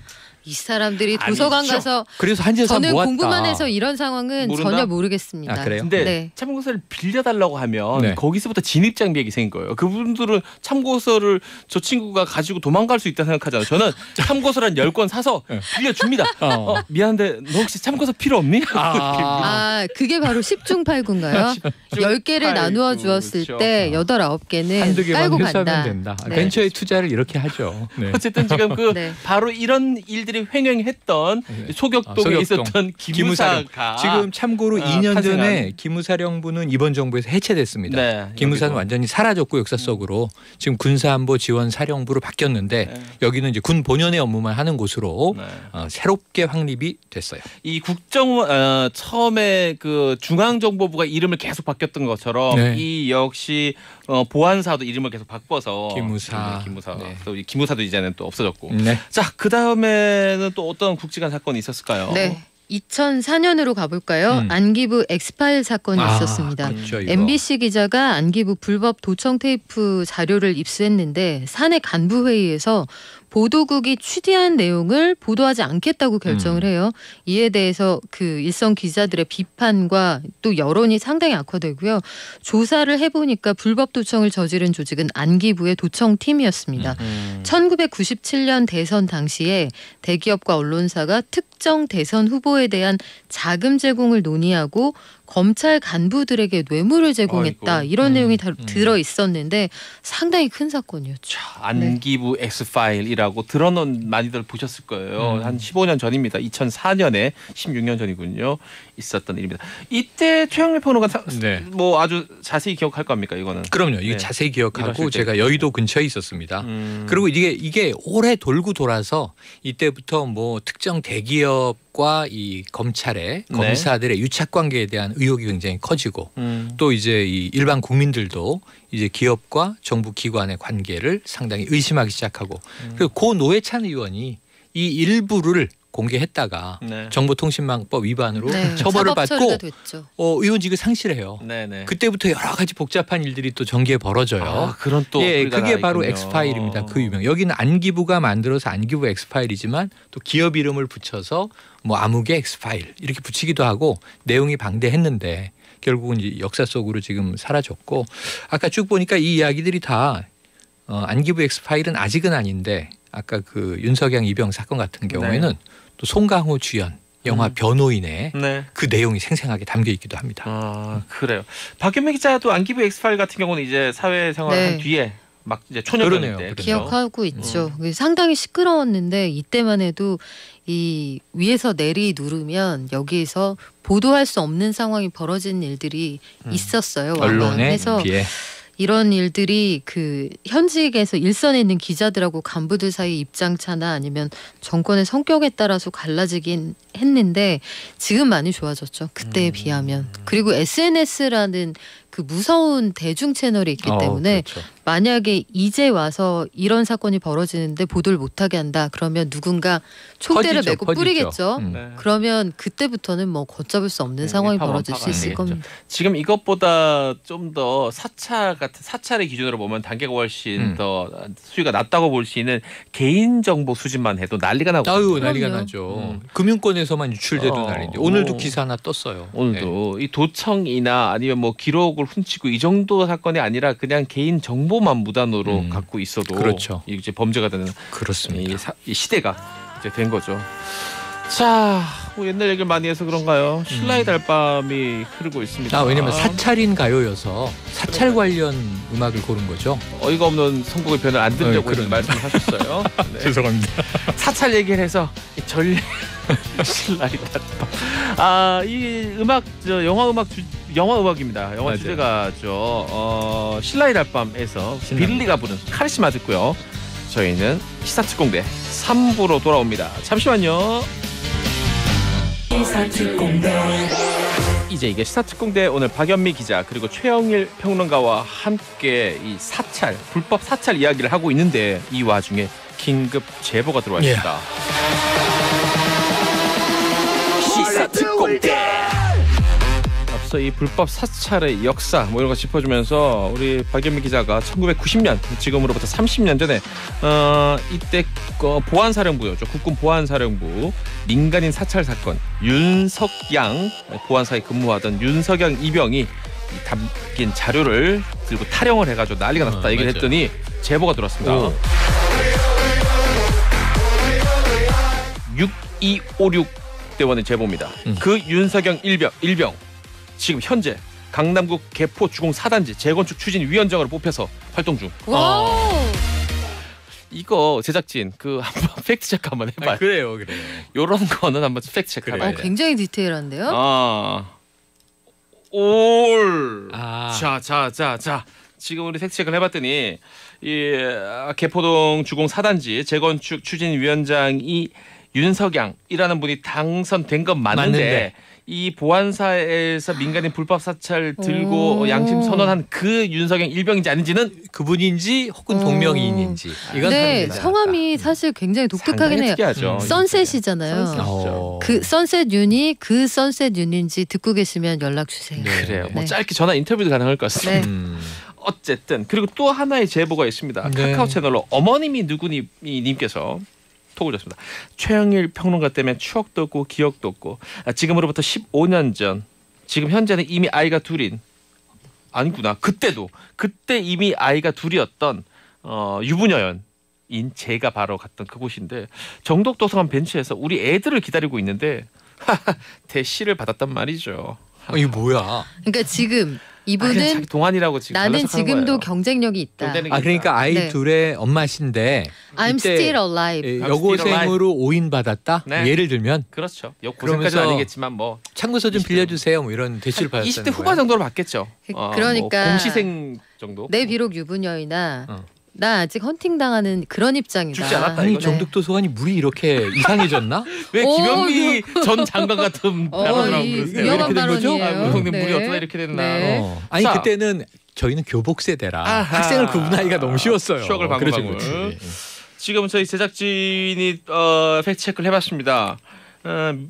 [SPEAKER 3] 이 사람들이
[SPEAKER 2] 아니죠.
[SPEAKER 3] 도서관 가서
[SPEAKER 1] 그래서 한지에서
[SPEAKER 3] 저는
[SPEAKER 1] 모았다.
[SPEAKER 3] 공부만 해서 이런 상황은
[SPEAKER 2] 모른다?
[SPEAKER 3] 전혀 모르겠습니다.
[SPEAKER 1] 아, 그래요?
[SPEAKER 2] 근데
[SPEAKER 3] 네.
[SPEAKER 2] 참고서를 빌려달라고 하면
[SPEAKER 1] 네.
[SPEAKER 2] 거기서부터 진입장벽이 생긴 거예요. 그분들은 참고서를 저 친구가 가지고 도망갈 수 있다 생각하잖아요. 저는 참고서를 한 10권 사서 빌려줍니다. 미안한데 너 혹시 참고서 필요 없니?
[SPEAKER 3] 아, 그게 바로 10중 8구인가요? 10개를 나누어 주었을
[SPEAKER 2] 그렇죠.
[SPEAKER 3] 때 8, 9개는
[SPEAKER 1] 한두 개만
[SPEAKER 3] 깔고
[SPEAKER 1] 회수하면
[SPEAKER 3] 간다.
[SPEAKER 1] 된다.
[SPEAKER 3] 네.
[SPEAKER 1] 벤처에 투자를 이렇게 하죠. 네.
[SPEAKER 2] 어쨌든 지금 그
[SPEAKER 3] 네.
[SPEAKER 2] 바로 이런 일들이 횡행했던
[SPEAKER 1] 네.
[SPEAKER 2] 소격동에
[SPEAKER 1] 소격동.
[SPEAKER 2] 있었던 기무사가
[SPEAKER 1] 지금 참고로 2년
[SPEAKER 2] 탄생한.
[SPEAKER 1] 전에 기무사령부는 이번 정부에서 해체됐습니다.
[SPEAKER 2] 네,
[SPEAKER 1] 기무사는
[SPEAKER 2] 여기도.
[SPEAKER 1] 완전히 사라졌고 역사 속으로 지금 군사안보지원사령부로 바뀌었는데
[SPEAKER 2] 네.
[SPEAKER 1] 여기는 이제 군 본연의 업무만 하는 곳으로
[SPEAKER 2] 네.
[SPEAKER 1] 새롭게 확립이 됐어요.
[SPEAKER 2] 이 처음에 그 중앙정보부가 이름을 계속 바뀌었던 것처럼
[SPEAKER 1] 네.
[SPEAKER 2] 이 역시 보안사도 이름을 계속 바꿔서
[SPEAKER 1] 기무사.
[SPEAKER 2] 기무사
[SPEAKER 1] 네.
[SPEAKER 2] 또 이 기무사도 이제는 또 없어졌고.
[SPEAKER 1] 네.
[SPEAKER 2] 자, 그 다음에는 또 어떤 굵직한 사건이 있었을까요?
[SPEAKER 3] 네. 2004년으로 가볼까요? 안기부 엑스파일 사건이 있었습니다.
[SPEAKER 1] 그렇죠, 이거.
[SPEAKER 3] MBC 기자가 안기부 불법 도청 테이프 자료를 입수했는데 사내 간부 회의에서 보도국이 취재한 내용을 보도하지 않겠다고 결정을 해요. 이에 대해서 그 일선 기자들의 비판과 또 여론이 상당히 악화되고요. 조사를 해보니까 불법 도청을 저지른 조직은 안기부의 도청팀이었습니다. 1997년 대선 당시에 대기업과 언론사가 특정 대선 후보에 대한 자금 제공을 논의하고 검찰 간부들에게 뇌물을 제공했다.
[SPEAKER 2] 아이고.
[SPEAKER 3] 이런 내용이 들어 있었는데 상당히 큰 사건이었죠.
[SPEAKER 2] 안기부 엑스파일이라고 들어는 많이들 보셨을 거예요. 한 15년 전입니다. 2004년에 16년 전이군요. 있었던 일입니다. 이때 최영일 평론가
[SPEAKER 1] 네.
[SPEAKER 2] 뭐 아주 자세히 기억할 겁니까 이거는?
[SPEAKER 1] 그럼요. 이거
[SPEAKER 2] 네.
[SPEAKER 1] 자세히 기억하고
[SPEAKER 2] 이러실
[SPEAKER 1] 제가 여의도 근처에 있었습니다. 그리고 이게 오래 돌고 돌아서 이때부터 뭐 특정 대기업과 이 검찰의
[SPEAKER 2] 네.
[SPEAKER 1] 검사들의 유착 관계에 대한 의혹이 굉장히 커지고 또 이제 이 일반 국민들도 이제 기업과 정부 기관의 관계를 상당히 의심하기 시작하고 그리고 고 노회찬 의원이 이 일부를 공개했다가
[SPEAKER 2] 네.
[SPEAKER 1] 정보통신망법 위반으로
[SPEAKER 3] 네,
[SPEAKER 1] 처벌을
[SPEAKER 3] 사법 처리가
[SPEAKER 1] 받고
[SPEAKER 3] 됐죠.
[SPEAKER 1] 의원직을 상실해요.
[SPEAKER 2] 네네.
[SPEAKER 1] 그때부터 여러 가지 복잡한 일들이 또 전개에 벌어져요.
[SPEAKER 2] 아, 그런 또
[SPEAKER 1] 예,
[SPEAKER 2] 소리가
[SPEAKER 1] 그게
[SPEAKER 2] 나
[SPEAKER 1] 바로
[SPEAKER 2] 있군요.
[SPEAKER 1] 엑스파일입니다. 그 유명. 여기는 안기부가 만들어서 안기부 엑스파일이지만 또 기업 이름을 붙여서 뭐 아무개 엑스파일 이렇게 붙이기도 하고 내용이 방대했는데 결국은 이제 역사 속으로 지금 사라졌고 아까 쭉 보니까 이 이야기들이 다 안기부 엑스파일은 아직은 아닌데 아까 그 윤석영 이병 사건 같은 경우에는 또 송강호 주연 영화 변호인의
[SPEAKER 2] 네.
[SPEAKER 1] 그 내용이 생생하게 담겨 있기도 합니다.
[SPEAKER 2] 아, 그래요. 박연미 기자도 안기부 엑스파일 같은 경우는 이제 사회생활 한
[SPEAKER 3] 네.
[SPEAKER 2] 뒤에 막 이제 초년생인데
[SPEAKER 1] 그러네요.
[SPEAKER 3] 기억하고 있죠. 상당히 시끄러웠는데 이때만 해도 이 위에서 내리 누르면 여기에서 보도할 수 없는 상황이 벌어진 일들이 있었어요.
[SPEAKER 1] 언론에
[SPEAKER 3] 해서
[SPEAKER 1] 비해
[SPEAKER 3] 이런 일들이 그 현직에서 일선에 있는 기자들하고 간부들 사이 입장차나 아니면 정권의 성격에 따라서 갈라지긴 했는데 지금 많이 좋아졌죠. 그때에 비하면. 그리고 SNS라는 그 무서운 대중 채널이 있기 때문에
[SPEAKER 1] 그렇죠.
[SPEAKER 3] 만약에 이제 와서 이런 사건이 벌어지는데 보도를 못하게 한다. 그러면 누군가 총대를
[SPEAKER 1] 퍼지죠,
[SPEAKER 3] 메고
[SPEAKER 1] 퍼지죠.
[SPEAKER 3] 뿌리겠죠.
[SPEAKER 2] 네.
[SPEAKER 3] 그러면 그때부터는 뭐 걷잡을 수 없는 상황이 벌어질 수 있을 겁니다.
[SPEAKER 2] 지금 이것보다 좀 더 사찰의 기준으로 보면 단계가 훨씬 더 수위가 낮다고 볼 수 있는 개인 정보 수집만 해도 난리가 나고.
[SPEAKER 1] 아유 난리가
[SPEAKER 3] 그럼요.
[SPEAKER 1] 나죠. 금융권에서만 유출돼도 난리인데 오늘도 기사 하나 떴어요.
[SPEAKER 2] 오늘도 이 도청이나 아니면 뭐 기록을 훔치고 이 정도 사건이 아니라 그냥 개인 정보만 무단으로 갖고 있어도
[SPEAKER 1] 그렇죠.
[SPEAKER 2] 이제 범죄가 되는
[SPEAKER 1] 그렇습니다.
[SPEAKER 2] 이 시대가 이제 된 거죠. 자, 뭐 옛날 얘기를 많이 해서 그런가요? 신라의 달밤이 흐르고 있습니다.
[SPEAKER 1] 왜냐면 사찰인 가요여서 사찰 관련 음악을 고른 거죠.
[SPEAKER 2] 어이가 없는 선곡의 변을 안 들으려고
[SPEAKER 1] 그런
[SPEAKER 2] 말씀을 하셨어요. 네.
[SPEAKER 1] 죄송합니다.
[SPEAKER 2] 사찰 얘기를 해서 이 전례 신라의 달밤. 이 음악 영화 음악입니다. 영화
[SPEAKER 1] 맞아요.
[SPEAKER 2] 주제가죠. 신라의 달밤에서 빌리가 부른 카리스마 듣고요. 저희는 시사특공대 3부로 돌아옵니다. 잠시만요. 이제 이게 시사특공대 오늘 박연미 기자 그리고 최영일 평론가와 함께 이 불법 사찰 이야기를 하고 있는데 이 와중에 긴급 제보가 들어왔습니다. 앞서 이 불법 사찰의 역사 뭐 이런 거 짚어주면서 우리 박연미 기자가 1990년 지금으로부터 30년 전에 이때 보안사령부였죠. 국군 보안사령부 민간인 사찰 사건 윤석양 보안사에 근무하던 윤석양 이병이 이 담긴 자료를 들고 타령을 해가지고 난리가 났다 얘기를 했더니 제보가 들어왔습니다. 6256 대원의 제보입니다. 그 윤석영 일병 지금 현재 강남구 개포 주공 4단지 재건축 추진 위원장으로 뽑혀서 활동 중.
[SPEAKER 3] 와.
[SPEAKER 2] 이거 제작진 그 한번 팩트 체크 한번 해봐요.
[SPEAKER 1] 그래요.
[SPEAKER 2] 요런 거는 한번 팩트 체크 해봐요.
[SPEAKER 3] 굉장히 디테일한데요?
[SPEAKER 2] 자. 지금 우리 팩트 체크를 해봤더니 이 개포동 주공 4단지 재건축 추진 위원장이 윤석양이라는 분이 당선된 건 맞는데 이 보안사에서 민간인 불법 사찰 들고 양심 선언한 그 윤석양 일병인지 아닌지는
[SPEAKER 1] 그분인지 혹은 동명이인인지 이건
[SPEAKER 3] 네,
[SPEAKER 1] 다릅니다.
[SPEAKER 3] 성함이 사실 굉장히 독특하긴 해요.
[SPEAKER 2] 특이하죠.
[SPEAKER 3] 선셋이잖아요. 그 선셋윤이 그 선셋윤인지 듣고 계시면 연락 주세요.
[SPEAKER 2] 그래요. 뭐
[SPEAKER 3] 네.
[SPEAKER 2] 짧게 전화 인터뷰도 가능할 것 같습니다.
[SPEAKER 3] 네.
[SPEAKER 2] 어쨌든 그리고 또 하나의 제보가 있습니다.
[SPEAKER 1] 네.
[SPEAKER 2] 카카오 채널로 어머님이 누구님께서 톡을 줬습니다. 최영일 평론가 때문에 추억도 없고 기억도 없고 지금으로부터 15년 전 지금 현재는 이미 아이가 둘인 아니구나 그때 이미 아이가 둘이었던 유부녀연인 제가 바로 갔던 그곳인데 정독도서관 벤치에서 우리 애들을 기다리고 있는데 대시를 받았단 말이죠.
[SPEAKER 1] 이게 뭐야?
[SPEAKER 3] 그러니까 지금
[SPEAKER 2] 그냥
[SPEAKER 3] 이분은
[SPEAKER 2] 자기 동안이라고 지금
[SPEAKER 3] 나는
[SPEAKER 2] 결론석하는
[SPEAKER 3] 지금도
[SPEAKER 2] 거예요.
[SPEAKER 3] 경쟁력이 있다.
[SPEAKER 2] 경쟁력이
[SPEAKER 1] 그러니까 아이
[SPEAKER 3] 네.
[SPEAKER 1] 둘의 엄마신데
[SPEAKER 3] I'm
[SPEAKER 1] 이때
[SPEAKER 3] still alive.
[SPEAKER 1] 여고생으로 오인받았다?
[SPEAKER 2] 네.
[SPEAKER 1] 예를 들면
[SPEAKER 2] 그렇죠. 고생까지는
[SPEAKER 1] 그러면서
[SPEAKER 2] 아니겠지만 뭐
[SPEAKER 1] 참고서 좀 빌려주세요. 뭐 이런 대시를 받았다는
[SPEAKER 2] 20대
[SPEAKER 1] 거예요.
[SPEAKER 2] 후반 정도로 받겠죠.
[SPEAKER 3] 그러니까
[SPEAKER 2] 뭐 공시생 정도.
[SPEAKER 3] 내 비록 유부녀이나
[SPEAKER 1] 어.
[SPEAKER 3] 나 아직 헌팅당하는 그런 입장이다.
[SPEAKER 2] 죽지 않았다,
[SPEAKER 1] 아니
[SPEAKER 2] 이거네.
[SPEAKER 1] 정독도서관이 물이 이렇게 이상해졌나?
[SPEAKER 2] 왜
[SPEAKER 3] 오,
[SPEAKER 2] 김현미 전 장관 같은 발언을
[SPEAKER 3] 이
[SPEAKER 2] 그러세요?
[SPEAKER 3] 위험한
[SPEAKER 1] 이렇게 된 거죠?
[SPEAKER 3] 발언이에요.
[SPEAKER 2] 우성님
[SPEAKER 3] 네.
[SPEAKER 2] 물이 어쩌다 이렇게 됐나.
[SPEAKER 3] 네.
[SPEAKER 1] 아니
[SPEAKER 2] 자.
[SPEAKER 1] 그때는 저희는 교복 세대라
[SPEAKER 2] 아하.
[SPEAKER 1] 학생을 구분하기가 너무 쉬웠어요.
[SPEAKER 2] 추억을
[SPEAKER 1] 그렇죠,
[SPEAKER 2] 방울방울.
[SPEAKER 1] 그렇지.
[SPEAKER 2] 지금 저희 제작진이 팩트 체크를 해봤습니다.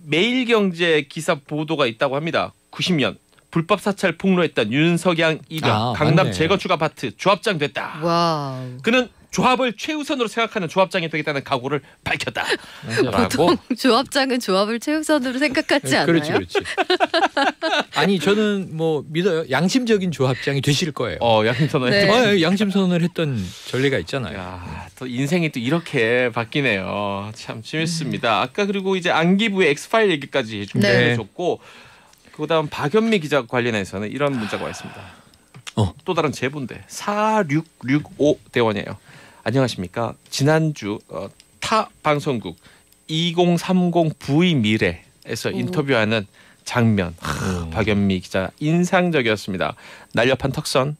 [SPEAKER 2] 매일경제 기사 보도가 있다고 합니다. 90년 불법 사찰 폭로했던 윤석양 이병 강남
[SPEAKER 1] 맞네.
[SPEAKER 2] 재건축 아파트 조합장 됐다.
[SPEAKER 3] 와.
[SPEAKER 2] 그는 조합을 최우선으로 생각하는 조합장이 되겠다는 각오를 밝혔다. 라고.
[SPEAKER 3] 보통 조합장은 조합을 최우선으로 생각하지 않아요?
[SPEAKER 1] 그렇지. 아니 저는 뭐 믿어요. 양심적인 조합장이 되실 거예요.
[SPEAKER 2] 양심선언.
[SPEAKER 3] 네.
[SPEAKER 1] 양심 선언을 했던 전례가 있잖아요.
[SPEAKER 2] 야, 또 인생이 또 이렇게 바뀌네요. 참 재밌습니다. 아까 그리고 이제 안기부의 엑스파일 얘기까지 준비해 줬고 그다음 박연미 기자 관련해서는 이런 문자가 와 있습니다. 또 다른 제보인데 4665 대원이에요. 안녕하십니까. 지난주 타 방송국 2030 V 미래에서 인터뷰하는 장면 박연미 기자 인상적이었습니다. 날렵한 턱선,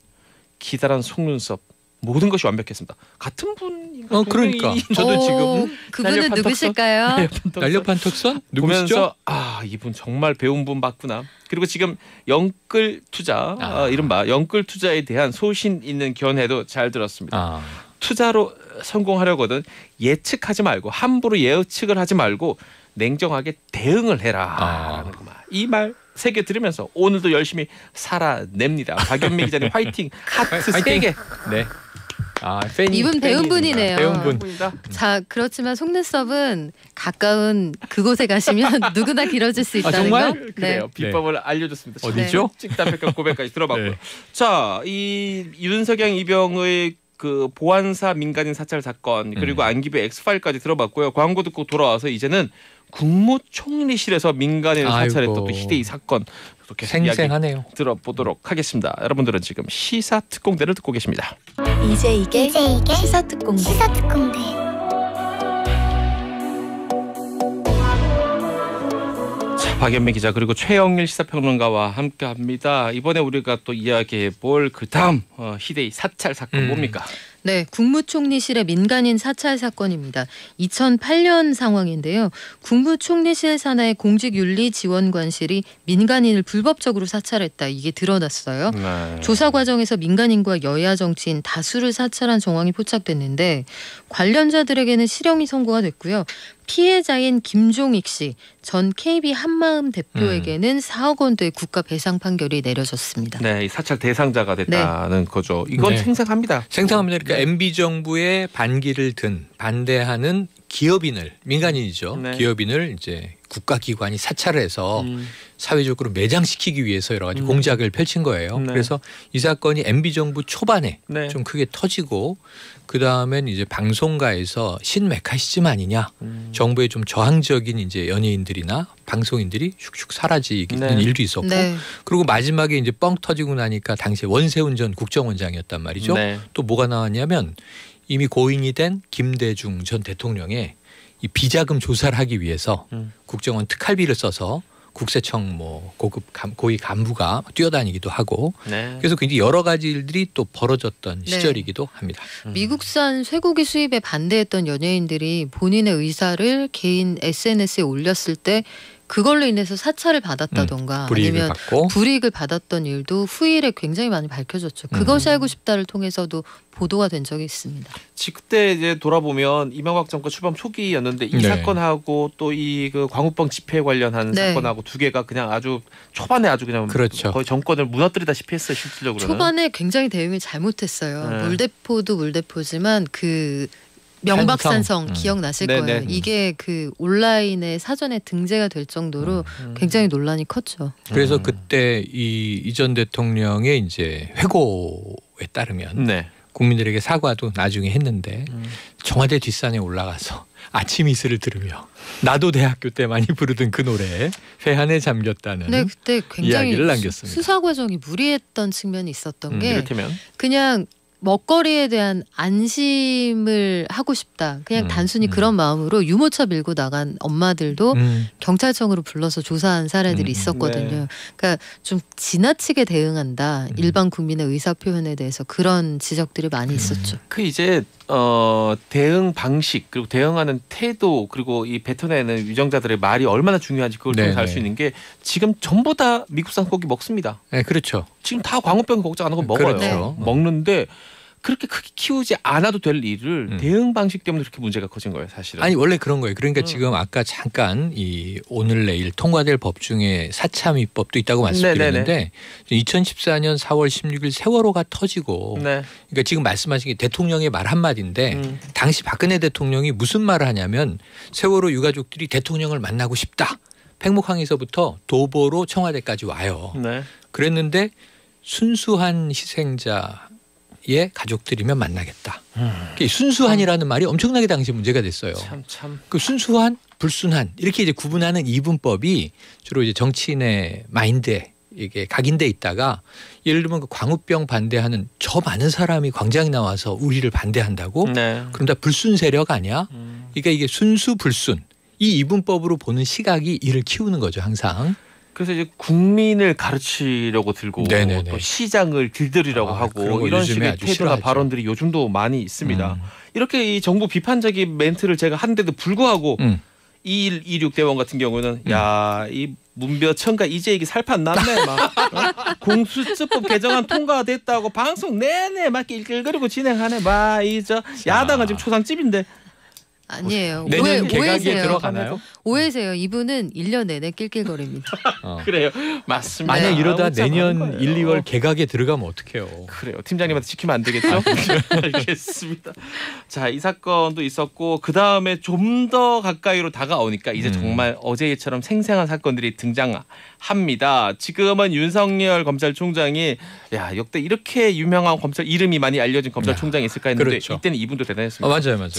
[SPEAKER 2] 기다란 속눈썹 모든 것이 완벽했습니다. 같은 분인가?
[SPEAKER 1] 그러니까 저도 지금
[SPEAKER 3] 그분은
[SPEAKER 2] 날렵한
[SPEAKER 3] 누구실까요?
[SPEAKER 1] 날렵한 턱선 누구시죠?
[SPEAKER 2] 보면서 이분 정말 배운 분 맞구나. 그리고 지금 영끌 투자 이른바 영끌 투자에 대한 소신 있는 견해도 잘 들었습니다. 투자로 성공하려거든 예측하지 말고 함부로 예측을 하지 말고 냉정하게 대응을 해라라는 거. 이 말 세 개 들으면서 오늘도 열심히 살아냅니다. 박연미 기자님 화이팅. 하트 3개.
[SPEAKER 1] 네. 팬이
[SPEAKER 3] 이분 배운 분이네요.
[SPEAKER 1] 배운 분.
[SPEAKER 3] 자, 그렇지만 속눈썹은 가까운 그곳에 가시면 누구나 길어질 수 있다는
[SPEAKER 1] 정말?
[SPEAKER 3] 거.
[SPEAKER 2] 그래요. 비법을 알려줬습니다.
[SPEAKER 1] 어디죠?
[SPEAKER 2] 찍담백과 고백까지 들어봤고요.
[SPEAKER 1] 네.
[SPEAKER 2] 자, 이 윤석양 이병의 그 보안사 민간인 사찰 사건 그리고 안기부의 엑스파일까지 들어봤고요. 광고 듣고 돌아와서 이제는 국무총리실에서 민간인을 사찰했던 또 희대의 사건 또 계속
[SPEAKER 1] 생생하네요.
[SPEAKER 2] 이야기 들어보도록 하겠습니다. 여러분들은 지금 시사 특공대를 듣고 계십니다.
[SPEAKER 4] 이제 이게 시사 특공대.
[SPEAKER 2] 박연미 기자 그리고 최영일 시사평론가와 함께합니다. 이번에 우리가 또 이야기해볼 그다음 희대의 사찰 사건 뭡니까?
[SPEAKER 3] 네, 국무총리실의 민간인 사찰 사건입니다. 2008년 상황인데요. 국무총리실 산하의 공직윤리지원관실이 민간인을 불법적으로 사찰했다. 이게 드러났어요.
[SPEAKER 2] 네.
[SPEAKER 3] 조사 과정에서 민간인과 여야 정치인 다수를 사찰한 정황이 포착됐는데 관련자들에게는 실형이 선고가 됐고요. 피해자인 김종익 씨 전 KB 한마음 대표에게는 4억 원대의 국가 배상 판결이 내려졌습니다.
[SPEAKER 2] 네, 이 사찰 대상자가 됐다는 거죠. 이건
[SPEAKER 1] 네.
[SPEAKER 2] 생생합니다.
[SPEAKER 1] 생생합니다. 그러니까 MB 정부의 반기를 든 반대하는 기업인을 민간인이죠.
[SPEAKER 2] 네.
[SPEAKER 1] 기업인을 이제 국가기관이 사찰을 해서 사회적으로 매장시키기 위해서 여러 가지 공작을 펼친 거예요.
[SPEAKER 2] 네.
[SPEAKER 1] 그래서 이 사건이 MB 정부 초반에
[SPEAKER 2] 네.
[SPEAKER 1] 좀 크게 터지고 그 다음엔 이제 방송가에서 신메카시즘 아니냐, 정부에 좀 저항적인 이제 연예인들이나 방송인들이 슉슉 사라지는
[SPEAKER 2] 네.
[SPEAKER 1] 일도 있었고,
[SPEAKER 3] 네.
[SPEAKER 1] 그리고 마지막에 이제 뻥 터지고 나니까 당시에 원세훈 전 국정원장이었단 말이죠.
[SPEAKER 2] 네.
[SPEAKER 1] 또 뭐가 나왔냐면 이미 고인이 된 김대중 전 대통령의 이 비자금 조사를 하기 위해서 국정원 특활비를 써서 국세청 뭐 고위 간부가 뛰어다니기도 하고,
[SPEAKER 2] 네.
[SPEAKER 1] 그래서 굉장히 여러 가지 일들이 또 벌어졌던
[SPEAKER 3] 네.
[SPEAKER 1] 시절이기도 합니다.
[SPEAKER 3] 미국산 쇠고기 수입에 반대했던 연예인들이 본인의 의사를 개인 SNS에 올렸을 때 그걸로 인해서 사찰을 받았다던가
[SPEAKER 1] 불이익을
[SPEAKER 3] 아니면
[SPEAKER 1] 받고.
[SPEAKER 3] 불이익을 받았던 일도 후일에 굉장히 많이 밝혀졌죠. 그것이 알고 싶다를 통해서도 보도가 된 적이 있습니다.
[SPEAKER 2] 그때 이제 돌아보면 이명박 정권 출범 초기였는데 이
[SPEAKER 1] 네.
[SPEAKER 2] 사건하고 또 이 그 광우병 집회 관련한
[SPEAKER 3] 네.
[SPEAKER 2] 사건하고 두 개가 그냥 아주 초반에 아주 그냥
[SPEAKER 1] 그렇죠.
[SPEAKER 2] 거의 정권을 무너뜨리다시피 했어요, 실질적으로는.
[SPEAKER 3] 초반에 굉장히 대응을 잘못했어요.
[SPEAKER 2] 네.
[SPEAKER 3] 물대포도 물대포지만 그 명박산성
[SPEAKER 1] 산성.
[SPEAKER 3] 기억나실
[SPEAKER 2] 네네.
[SPEAKER 3] 거예요. 이게 그 온라인에 사전에 등재가 될 정도로 굉장히 논란이 컸죠.
[SPEAKER 1] 그래서 그때 이 전 대통령의 이제 회고에 따르면
[SPEAKER 2] 네.
[SPEAKER 1] 국민들에게 사과도 나중에 했는데 청와대 뒷산에 올라가서 아침 이슬을 들으며 나도 대학교 때 많이 부르던 그 노래에 회한에 잠겼다는
[SPEAKER 3] 근데 그때 굉장히
[SPEAKER 1] 이야기를 남겼습니다.
[SPEAKER 3] 수사 과정이 무리했던 측면이 있었던 게
[SPEAKER 2] 이를테면
[SPEAKER 3] 그냥 먹거리에 대한 안심을 하고 싶다. 그냥 단순히 그런 마음으로 유모차 밀고 나간 엄마들도 경찰청으로 불러서 조사한 사례들이 있었거든요.
[SPEAKER 2] 네.
[SPEAKER 3] 그러니까 좀 지나치게 대응한다. 일반 국민의 의사 표현에 대해서 그런 지적들이 많이 있었죠.
[SPEAKER 2] 그 이제 대응 방식 그리고 대응하는 태도 그리고 이 뱉어내는 위정자들의 말이 얼마나 중요한지 그걸 통해서 알 수
[SPEAKER 1] 네네.
[SPEAKER 2] 있는 게 지금 전부 다 미국산 고기 먹습니다.
[SPEAKER 1] 네, 그렇죠.
[SPEAKER 2] 지금 다 광우병 걱정 안 하고 먹어요.
[SPEAKER 1] 그렇죠.
[SPEAKER 2] 먹는데 그렇게 크게 키우지 않아도 될 일을 대응 방식 때문에 그렇게 문제가 커진 거예요, 사실은.
[SPEAKER 1] 아니 원래 그런 거예요. 그러니까 지금 아까 잠깐 이 오늘 내일 통과될 법 중에 사참위법도 있다고 말씀드렸는데 2014년 4월 16일 세월호가 터지고
[SPEAKER 2] 네.
[SPEAKER 1] 그러니까 지금 말씀하신 게 대통령의 말 한마디인데 당시 박근혜 대통령이 무슨 말을 하냐면 세월호 유가족들이 대통령을 만나고 싶다. 팽목항에서부터 도보로 청와대까지 와요.
[SPEAKER 2] 네.
[SPEAKER 1] 그랬는데 순수한 희생자의 가족들이면 만나겠다. 이 순수한이라는 말이 엄청나게 당시 문제가 됐어요.
[SPEAKER 2] 참.
[SPEAKER 1] 그 순수한, 불순한 이렇게 이제 구분하는 이분법이 주로 이제 정치인의 마인드에 이게 각인돼 있다가 예를 들면 그 광우병 반대하는 저 많은 사람이 광장에 나와서 우리를 반대한다고?
[SPEAKER 2] 네.
[SPEAKER 1] 그럼 다 불순 세력 아니야? 그러니까 이게 순수 불순 이 이분법으로 보는 시각이 이를 키우는 거죠 항상.
[SPEAKER 2] 그래서 이제 국민을 가르치려고 들고
[SPEAKER 1] 네네네.
[SPEAKER 2] 또 시장을 길들이려고
[SPEAKER 1] 그런
[SPEAKER 2] 하고
[SPEAKER 1] 거
[SPEAKER 2] 이런
[SPEAKER 1] 요즘에
[SPEAKER 2] 식의
[SPEAKER 1] 아주
[SPEAKER 2] 태도나
[SPEAKER 1] 싫어하죠.
[SPEAKER 2] 발언들이 요즘도 많이 있습니다. 이렇게 이 정부 비판적인 멘트를 제가 한데도 불구하고 2126 대원 같은 경우는 야, 이 문벼천가 이제 이게 살판 났네 막 공수처법 개정안 통과됐다고 방송 내내 막 낄낄거리고 진행하네 막 이 저 야당은 지금 초상집인데
[SPEAKER 3] 아니에요.
[SPEAKER 1] 내년 개각에
[SPEAKER 3] 오해세요.
[SPEAKER 1] 들어가나요?
[SPEAKER 3] 오해세요. 이분은 1년 내내 낄낄거립니다.
[SPEAKER 2] 그래요. 맞습니다.
[SPEAKER 1] 만약 이러다
[SPEAKER 2] 아무 짝하는
[SPEAKER 1] 내년
[SPEAKER 2] 거예요.
[SPEAKER 1] 1, 2월 개각에 들어가면 어떡해요.
[SPEAKER 2] 그래요. 팀장님한테 지키면 안 되겠죠? 알겠습니다. 자, 이 사건도 있었고 그 다음에 좀 더 가까이로 다가오니까 이제 정말 어제처럼 생생한 사건들이 등장합니다. 지금은 윤석열 검찰총장이 야 역대 이렇게 유명한 검찰 이름이 많이 알려진 검찰총장이 있을까 했는데
[SPEAKER 1] 그렇죠.
[SPEAKER 2] 이때는 이분도 대단했습니다.
[SPEAKER 1] 맞아요.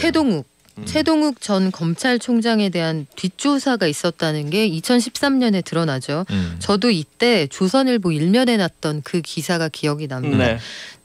[SPEAKER 3] 최동욱 전 검찰총장에 대한 뒷조사가 있었다는 게 2013년에 드러나죠. 저도 이때 조선일보 일면에 났던 그 기사가 기억이 납니다.
[SPEAKER 2] 네.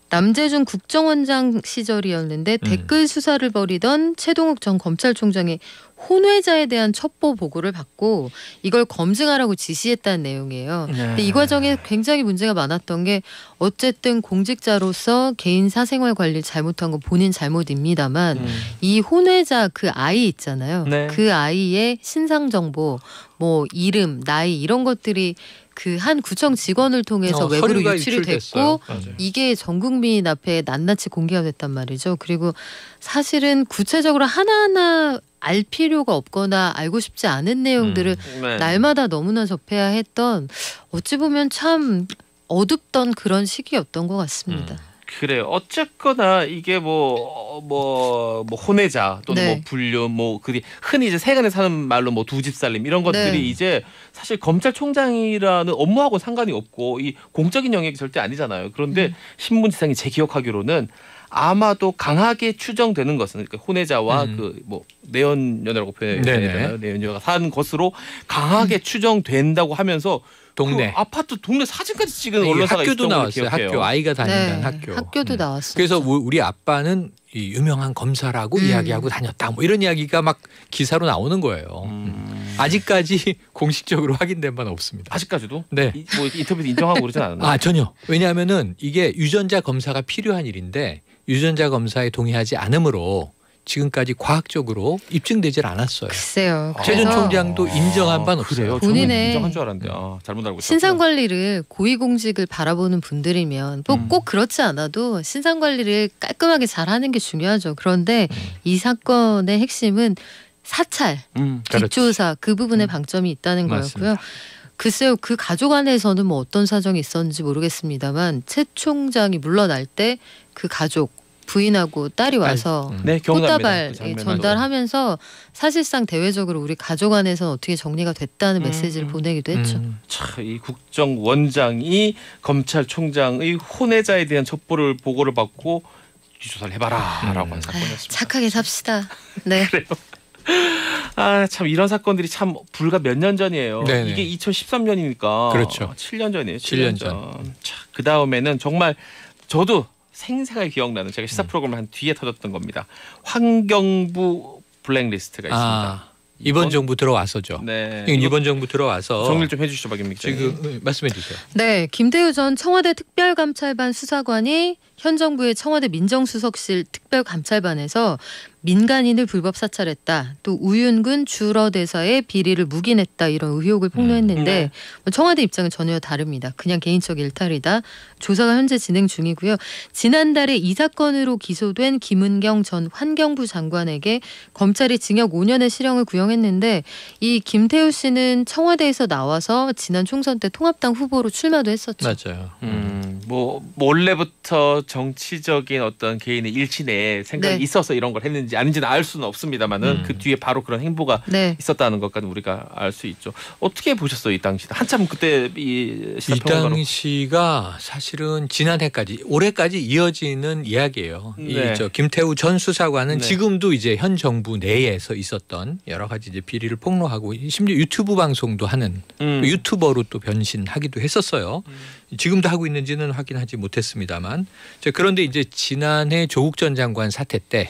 [SPEAKER 3] 남재준 국정원장 시절이었는데 댓글 수사를 벌이던 최동욱 전 검찰총장이 혼외자에 대한 첩보 보고를 받고 이걸 검증하라고 지시했다는 내용이에요. 근데 이 과정에 굉장히 문제가 많았던 게 어쨌든 공직자로서 개인 사생활 관리를 잘못한 건 본인 잘못입니다만 이 혼외자 그 아이 있잖아요.
[SPEAKER 2] 네.
[SPEAKER 3] 그 아이의 신상 정보, 뭐 이름, 나이 이런 것들이 그 한 구청 직원을 통해서 외부로
[SPEAKER 1] 서류가
[SPEAKER 3] 유출이
[SPEAKER 1] 유출됐어요.
[SPEAKER 3] 됐고
[SPEAKER 1] 맞아요.
[SPEAKER 3] 이게 전 국민 앞에 낱낱이 공개가 됐단 말이죠. 그리고 사실은 구체적으로 하나하나 알 필요가 없거나 알고 싶지 않은 내용들을
[SPEAKER 2] 네.
[SPEAKER 3] 날마다 너무나 접해야 했던 어찌 보면 참 어둡던 그런 시기였던 것 같습니다.
[SPEAKER 2] 그래요. 어쨌거나 이게 뭐 혼외자 또는
[SPEAKER 3] 네.
[SPEAKER 2] 뭐 불륜 뭐 그게 흔히 이제 세간에 사는 말로 뭐 두 집 살림 이런 것들이
[SPEAKER 3] 네.
[SPEAKER 2] 이제 사실 검찰총장이라는 업무하고 상관이 없고 이 공적인 영역이 절대 아니잖아요. 그런데 신문지상이 제 기억하기로는 아마도 강하게 추정되는 것은 그러니까 혼외자와 그 뭐 내연녀라고 표현해야 되나요? 내연녀가 사는 것으로 강하게 추정된다고 하면서
[SPEAKER 1] 동네.
[SPEAKER 2] 그 아파트 동네 사진까지 찍은
[SPEAKER 1] 이게
[SPEAKER 2] 언론사가
[SPEAKER 1] 학교도
[SPEAKER 2] 있었던 걸로
[SPEAKER 1] 나왔어요.
[SPEAKER 2] 기억해요.
[SPEAKER 1] 학교 아이가 다닌다는
[SPEAKER 3] 네,
[SPEAKER 1] 학교.
[SPEAKER 3] 학교도 나왔어요.
[SPEAKER 1] 그래서 우리 아빠는 이 유명한 검사라고 이야기하고 다녔다. 뭐 이런 이야기가 막 기사로 나오는 거예요. 아직까지 공식적으로 확인된 바는 없습니다.
[SPEAKER 2] 아직까지도?
[SPEAKER 1] 네.
[SPEAKER 2] 뭐 인터뷰에서 인정하고 그러진 않았나요?
[SPEAKER 1] 아 전혀. 왜냐하면은 이게 유전자 검사가 필요한 일인데 유전자 검사에 동의하지 않으므로 지금까지 과학적으로 입증되질 않았어요.
[SPEAKER 3] 글쎄요.
[SPEAKER 1] 최 전
[SPEAKER 3] 그래서
[SPEAKER 1] 총장도 인정한 바는
[SPEAKER 2] 그래요?
[SPEAKER 1] 없어요.
[SPEAKER 2] 저는
[SPEAKER 3] 본인의
[SPEAKER 2] 인정한 줄 알았는데 잘못 알고 있었고.
[SPEAKER 3] 신상 관리를 고위공직을 바라보는 분들이면 뭐 꼭 그렇지 않아도 신상 관리를 깔끔하게 잘하는 게 중요하죠. 그런데 이 사건의 핵심은 사찰,
[SPEAKER 1] 그렇지.
[SPEAKER 3] 뒷조사 그 부분에 방점이 있다는
[SPEAKER 1] 맞습니다.
[SPEAKER 3] 거였고요. 글쎄요, 그 가족 안에서는 뭐 어떤 사정이 있었는지 모르겠습니다만 최 총장이 물러날 때 그 가족 부인하고 딸이 와서
[SPEAKER 2] 네, 기억납니다.
[SPEAKER 3] 꽃다발
[SPEAKER 2] 그 장면만.
[SPEAKER 3] 전달하면서 사실상 대외적으로 우리 가족 안에서는 어떻게 정리가 됐다는 메시지를 보내기도 했죠.
[SPEAKER 2] 참, 이 국정원장이 검찰총장의 혼외자에 대한 첩보를 보고를 받고 뒷조사를 해봐라라고 한 사건이었습니다.
[SPEAKER 3] 착하게 삽시다. 네.
[SPEAKER 2] 참 이런 사건들이 참 불과 몇 년 전이에요.
[SPEAKER 1] 네네.
[SPEAKER 2] 이게 2013년이니까
[SPEAKER 1] 그렇죠.
[SPEAKER 2] 7년 전이에요.
[SPEAKER 1] 7년
[SPEAKER 2] 7년 전. 그 다음에는 정말 저도 생생하게 기억나는 제가 시사 프로그램을 한 뒤에 터졌던 겁니다. 환경부 블랙리스트가 있습니다.
[SPEAKER 1] 아, 이번 정부 들어와서죠.
[SPEAKER 2] 네.
[SPEAKER 1] 이건 이번 정부 들어와서
[SPEAKER 2] 정리를 좀 해주시죠, 박윤미 기자님.
[SPEAKER 1] 지금 말씀해 주세요.
[SPEAKER 3] 네, 김대우 전 청와대 특별감찰반 수사관이 현 정부의 청와대 민정수석실 특별감찰반에서 민간인을 불법 사찰했다. 또 우윤근 주러 대사의 비리를 묵인했다. 이런 의혹을 폭로했는데 청와대 입장은 전혀 다릅니다. 그냥 개인적 일탈이다. 조사가 현재 진행 중이고요. 지난달에 이 사건으로 기소된 김은경 전 환경부 장관에게 검찰이 징역 5년의 실형을 구형했는데 이 김태우 씨는 청와대에서 나와서 지난 총선 때 통합당 후보로 출마도 했었죠.
[SPEAKER 1] 맞아요.
[SPEAKER 2] 뭐 원래부터 정치적인 어떤 개인의 일치 내에 생각이
[SPEAKER 3] 네.
[SPEAKER 2] 있어서 이런 걸 했는지 아닌지는 알 수는 없습니다만은 그 뒤에 바로 그런 행보가
[SPEAKER 3] 네.
[SPEAKER 2] 있었다는 것까지 우리가 알 수 있죠. 어떻게 보셨어요, 이 당시? 한참 그때 이
[SPEAKER 1] 이
[SPEAKER 2] 시사평론가로
[SPEAKER 1] 당시가 사실은 지난해까지 올해까지 이어지는 이야기예요.
[SPEAKER 2] 네.
[SPEAKER 1] 이 김태우 전 수사관은
[SPEAKER 2] 네.
[SPEAKER 1] 지금도 이제 현 정부 내에서 있었던 여러 가지 이제 비리를 폭로하고 심지어 유튜브 방송도 하는 유튜버로 또 변신하기도 했었어요. 지금도 하고 있는지는 확인하지 못했습니다만 그런데 이제 지난해 조국 전 장관 사태 때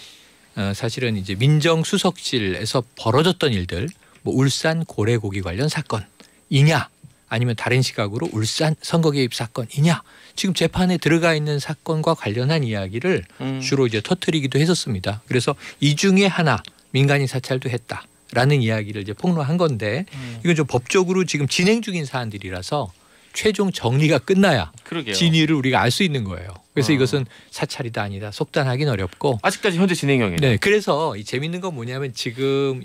[SPEAKER 1] 사실은 이제 민정수석실에서 벌어졌던 일들 뭐 울산 고래고기 관련 사건이냐 아니면 다른 시각으로 울산 선거 개입 사건이냐 지금 재판에 들어가 있는 사건과 관련한 이야기를 주로 이제 터뜨리기도 했었습니다. 그래서 이 중에 하나 민간인 사찰도 했다라는 이야기를 이제 폭로한 건데 이건 좀 법적으로 지금 진행 중인 사안들이라서 최종 정리가 끝나야
[SPEAKER 2] 그러게요.
[SPEAKER 1] 진위를 우리가 알 수 있는 거예요. 그래서 이것은 사찰이다 아니다 속단하기는 어렵고.
[SPEAKER 2] 아직까지 현재 진행형이에요.
[SPEAKER 1] 네, 그래서 이 재밌는 건 뭐냐면 지금